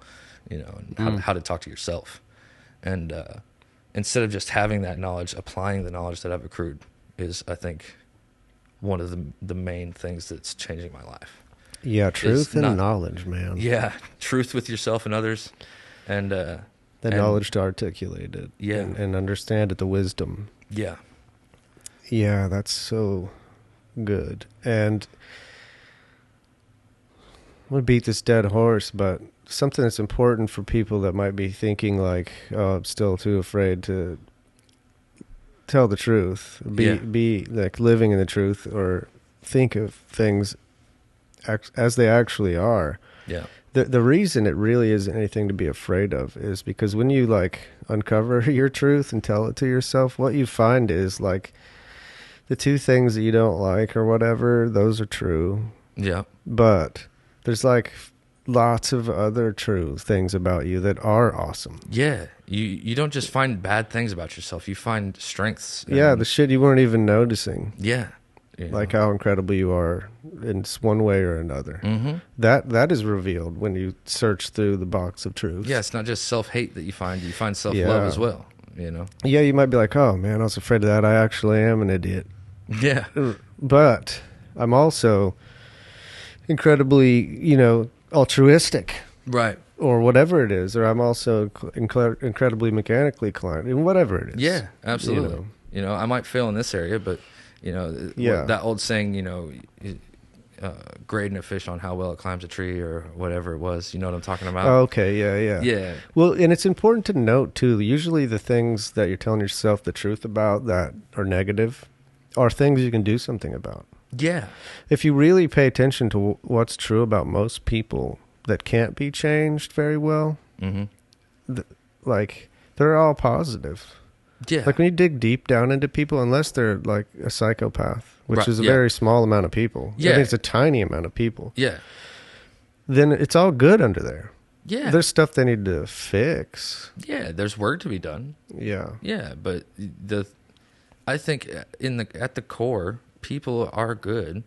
and how to talk to yourself. And instead of just having that knowledge, applying the knowledge that I've accrued is, I think, one of the main things that's changing my life. Yeah, truth and knowledge, man. Yeah, truth with yourself and others, and the knowledge to articulate it. Yeah, and understand it, the wisdom. Yeah. Yeah, that's so good. And I'm going to beat this dead horse, but something that's important for people that might be thinking like, oh, I'm still too afraid to tell the truth, be like living in the truth, or think of things as they actually are. Yeah. The reason it really isn't anything to be afraid of is because when you like uncover your truth and tell it to yourself, what you find is like the two things that you don't like or whatever, those are true. Yeah. But there's like lots of other true things about you that are awesome. Yeah. You don't just find bad things about yourself. You find strengths. Yeah, the shit you weren't even noticing. Yeah. Like how incredible you are in one way or another. Mm-hmm. That is revealed when you search through the box of truth. Yeah, it's not just self-hate that you find self-love as well, Yeah, you might be like, oh man, I was afraid of that. I actually am an idiot. Yeah. But I'm also incredibly, altruistic. Right. Or whatever it is. Or I'm also incredibly mechanically inclined, and whatever it is. Yeah, absolutely. I might fail in this area, but that old saying, grading a fish on how well it climbs a tree or whatever it was. You know what I'm talking about? Oh, okay, yeah. Yeah. Well, and it's important to note, too, usually the things that you're telling yourself the truth about that are negative are things you can do something about. Yeah. If you really pay attention to what's true about most people that can't be changed very well, they're all positive. Yeah. Like when you dig deep down into people, unless they're like a psychopath, which is a very small amount of people. Yeah. I mean, it's a tiny amount of people. Yeah. Then it's all good under there. Yeah. There's stuff they need to fix. Yeah, there's work to be done. Yeah. Yeah, but I think at the core, people are good,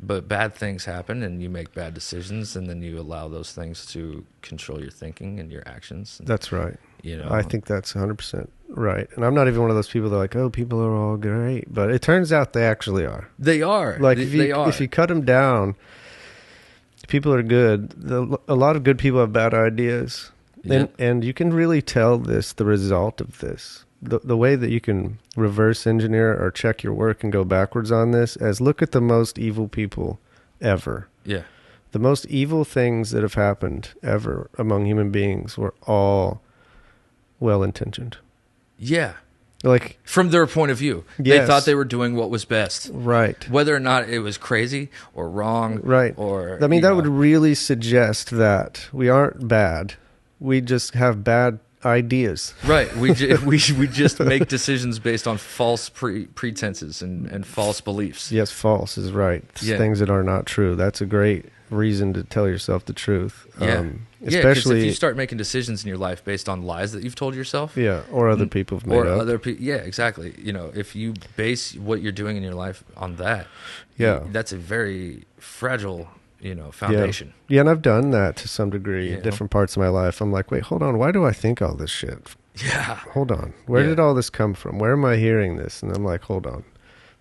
but bad things happen and you make bad decisions, and then you allow those things to control your thinking and your actions. That's right. I think that's 100% right. And I'm not even one of those people that are like, oh, people are all great. But it turns out they actually are. They are. Like, they are. If you cut them down, people are good. A lot of good people have bad ideas. Yeah. And you can really tell the result of this. The way that you can reverse engineer or check your work and go backwards on this as look at the most evil people ever. Yeah. The most evil things that have happened ever among human beings were all well-intentioned. Yeah. Like, from their point of view, yes. They thought they were doing what was best. Right. Whether or not it was crazy or wrong. Right. Or that would really suggest that we aren't bad. We just have bad ideas. Right. We just make decisions based on false pretenses and false beliefs. Yes, false is right. Yeah. Things that are not true. That's a great reason to tell yourself the truth. Yeah. Especially if you start making decisions in your life based on lies that you've told yourself. Yeah, or other people have made or up. other people. Yeah, exactly. You know, if you base what you're doing in your life on that, that's a very fragile, foundation. Yeah, and I've done that to some degree in You different parts of my life. I'm like, wait, hold on. Why do I think all this shit? Yeah. Hold on. Where did all this come from? Where am I hearing this? And I'm like, hold on.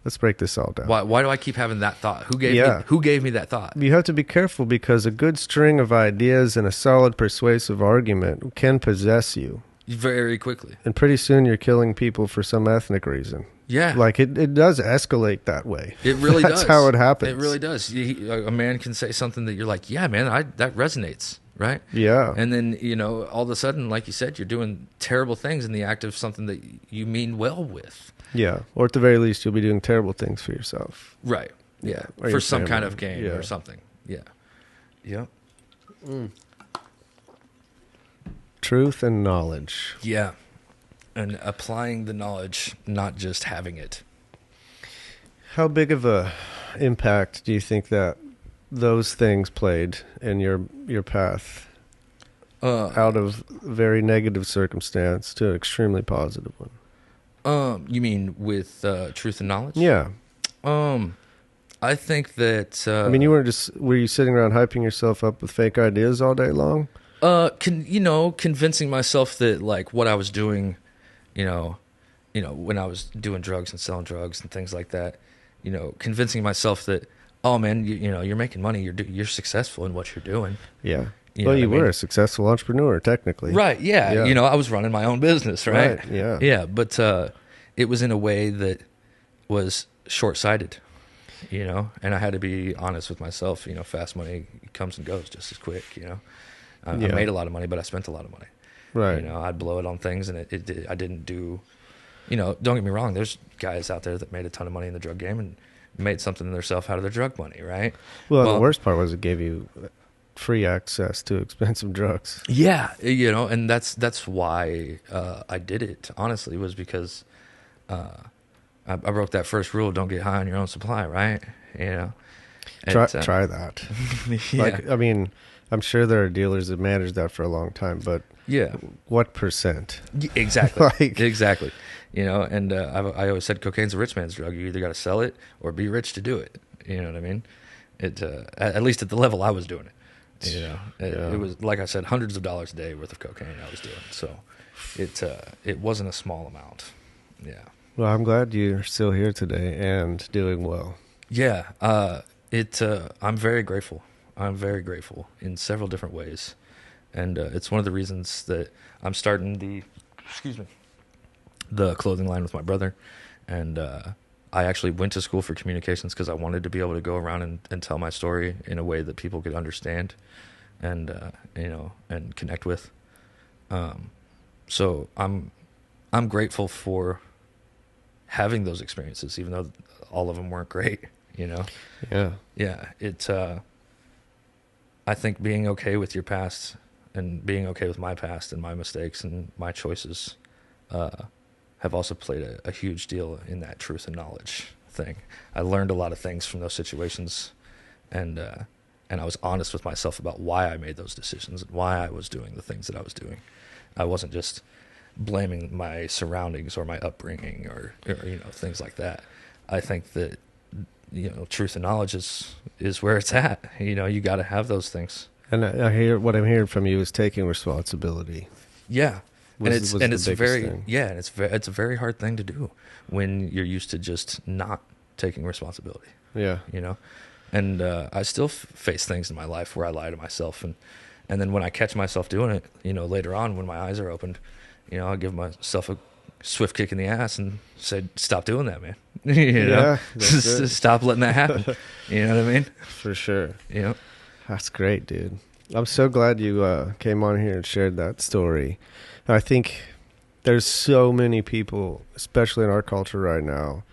Let's break this all down. Why do I keep having that thought? Who gave me that thought? You have to be careful because a good string of ideas and a solid persuasive argument can possess you. Very quickly. And pretty soon you're killing people for some ethnic reason. Yeah. Like it does escalate that way. It really That's does. how it happens. It really does. A man can say something that you're like, yeah, man, that resonates, right? Yeah. And then, all of a sudden, like you said, you're doing terrible things in the act of something that you mean well with. Yeah. Or at the very least, you'll be doing terrible things for yourself. Right. Yeah. Or For some family. kind of gain or something. Yeah. Yeah. Truth and knowledge. Yeah. And applying the knowledge, not just having it. How big of a impact do you think that those things played in your path? Out of very negative circumstance to an extremely positive one. You mean with truth and knowledge? Yeah. I think that. I mean, were you sitting around hyping yourself up with fake ideas all day long? Convincing myself that like what I was doing, when I was doing drugs and selling drugs and things like that, convincing myself that, oh man, you're making money, you're successful in what you're doing. Yeah. You were a successful entrepreneur, technically. Right, yeah. I was running my own business, right? Yeah. Yeah, but it was in a way that was short-sighted, and I had to be honest with myself. Fast money comes and goes just as quick, I made a lot of money, but I spent a lot of money. Right. I'd blow it on things, and I didn't do, don't get me wrong, there's guys out there that made a ton of money in the drug game and made something of themselves out of their drug money, right? Well, the worst part was it gave you free access to expensive drugs. Yeah, and that's why I did it, honestly, was because I broke that first rule, don't get high on your own supply, right? Try that. Yeah. Like, I mean, I'm sure there are dealers that manage that for a long time, but yeah, what percent? Exactly. Exactly. And I always said cocaine's a rich man's drug. You either got to sell it or be rich to do it. You know what I mean? It at least at the level I was doing it. It was, like I said, hundreds of dollars a day worth of cocaine I was doing. So it wasn't a small amount. Yeah. Well, I'm glad you're still here today and doing well. Yeah. I'm very grateful. I'm very grateful in several different ways. And it's one of the reasons that I'm starting the clothing line with my brother. And I actually went to school for communications because I wanted to be able to go around and tell my story in a way that people could understand and and connect with. So I'm grateful for having those experiences, even though all of them weren't great. Yeah. Yeah. I think being okay with your past and being okay with my past and my mistakes and my choices have also played a huge deal in that truth and knowledge thing. I learned a lot of things from those situations, and I was honest with myself about why I made those decisions and why I was doing the things that I was doing. I wasn't just blaming my surroundings or my upbringing or things like that. I think that truth and knowledge is where it's at. You got to have those things. And what I'm hearing from you is taking responsibility. Yeah. It's very thing. Yeah, and it's a very hard thing to do when you're used to just not taking responsibility. Yeah. And I still face things in my life where I lie to myself, and then when I catch myself doing it, later on when my eyes are opened, I'll give myself a swift kick in the ass and say, "Stop doing that, man." Yeah, stop letting that happen. You know what I mean? For sure. Yeah. That's great, dude. I'm so glad you came on here and shared that story. I think there's so many people, especially in our culture right now,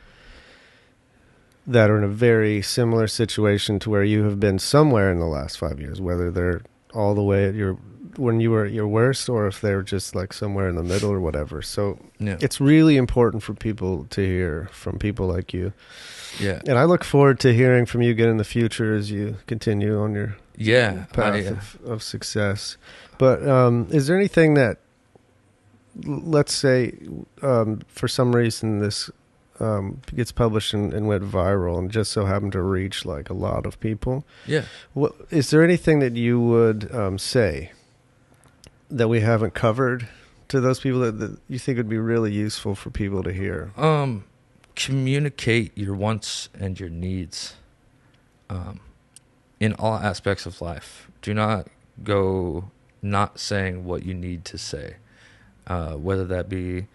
that are in a very similar situation to where you have been somewhere in the last 5 years, whether they're all the way at your when you were at your worst, or if they're just like somewhere in the middle or whatever. So Yeah. it's really important for people to hear from people like you. Yeah. And I look forward to hearing from you again in the future as you continue on your path of success. But is there anything that, let's say, for some reason this gets published and went viral and just so happened to reach like a lot of people? Yeah. What, is there anything that you would say that we haven't covered to those people that you think would be really useful for people to hear? Communicate your wants and your needs in all aspects of life. Do not go not saying what you need to say, whether that be,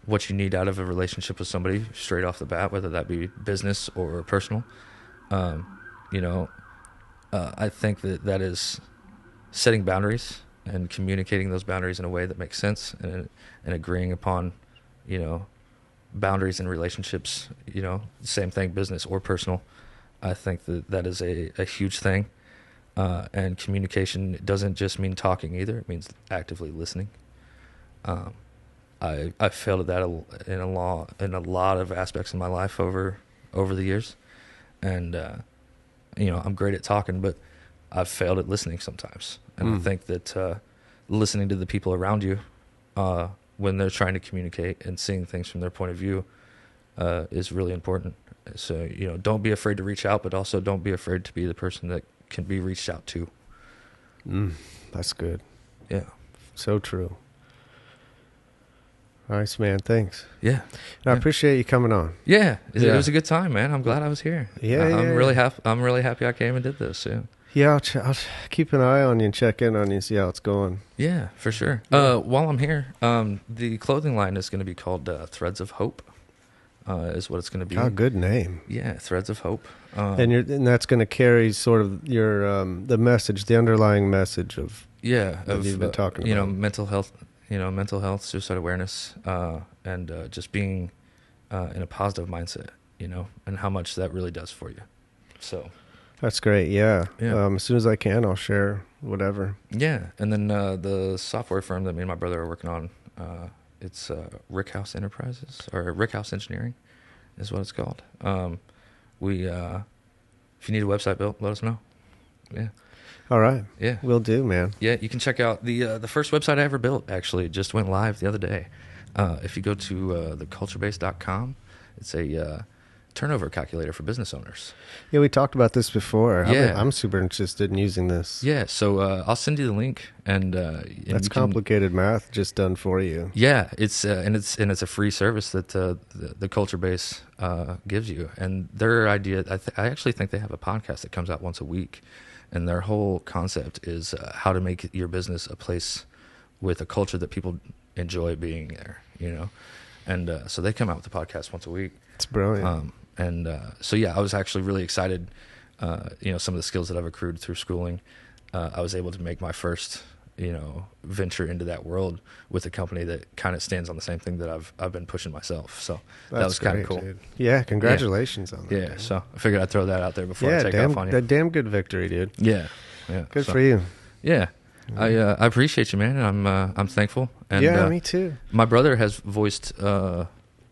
what you need out of a relationship with somebody straight off the bat, whether that be business or personal. I think that is setting boundaries and communicating those boundaries in a way that makes sense, and agreeing upon, boundaries in relationships, same thing, business or personal. I think that is a huge thing. And communication doesn't just mean talking either. It means actively listening. I failed at that in a lot of aspects in my life over the years. And, I'm great at talking, but I've failed at listening sometimes. And I think that listening to the people around you when they're trying to communicate and seeing things from their point of view is really important. So, don't be afraid to reach out, but also don't be afraid to be the person that can be reached out to. That's good. Yeah. So true. Nice, man. Thanks. Yeah. I appreciate you coming on. Yeah. It was a good time, man. I'm glad I was here. I'm really happy I came and did this. Yeah. Yeah, I'll keep an eye on you and check in on you and see how it's going. Yeah, for sure. Yeah. While I'm here, the clothing line is going to be called Threads of Hope, is what it's going to be. Oh, good name. Yeah, Threads of Hope. And that's going to carry sort of your the message, the underlying message of you've been talking about. Mental health, suicide awareness, and just being in a positive mindset, and how much that really does for you. So. That's great. Yeah. As soon as I can, I'll share whatever. Yeah. And then the software firm that me and my brother are working on, it's Rick House Enterprises, or Rick House Engineering is what it's called. If you need a website built, let us know. Yeah. All right. Yeah. Will do, man. Yeah. You can check out the first website I ever built, actually. It just went live the other day. If you go to theculturebase.com, it's a turnover calculator for business owners. Yeah, we talked about this before. Yeah. I'm super interested in using this. Yeah, so I'll send you the link, and that's complicated math just done for you. Yeah, it's a free service that the Culture Base gives you, and their idea. I actually think they have a podcast that comes out once a week, and their whole concept is how to make your business a place with a culture that people enjoy being there. And so they come out with the podcast once a week. It's brilliant. So I was actually really excited. Some of the skills that I've accrued through schooling, I was able to make my first, venture into that world with a company that kind of stands on the same thing that I've been pushing myself. So that was kind of cool. Dude. Yeah, congratulations on that. Yeah, dude. So I figured I'd throw that out there before I take off on you. Damn good victory, dude. Yeah. Good for you. Yeah. I appreciate you, man, and I'm thankful. And, me too. My brother has voiced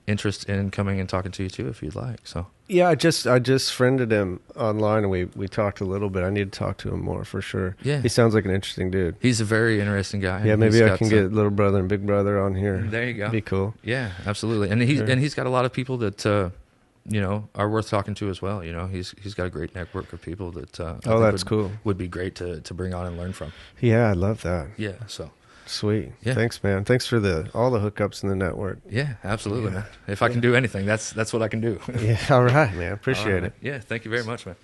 interest in coming and talking to you too, if you'd like. So yeah, I just friended him online, and we talked a little bit. I need to talk to him more for sure. Yeah, he sounds like an interesting dude. He's a very interesting guy. Yeah, maybe I can get little brother and big brother on here. There you go. Be cool. Yeah, absolutely. And he's got a lot of people that are worth talking to as well. He's got a great network of people that that's cool. Would be great to bring on and learn from. Yeah, I love that. Yeah, so sweet. Yeah. Thanks, man. Thanks for all the hookups in the network. Yeah, absolutely, man. If I can do anything, that's what I can do. Yeah, all right, man. Appreciate it. Yeah, thank you very much, man.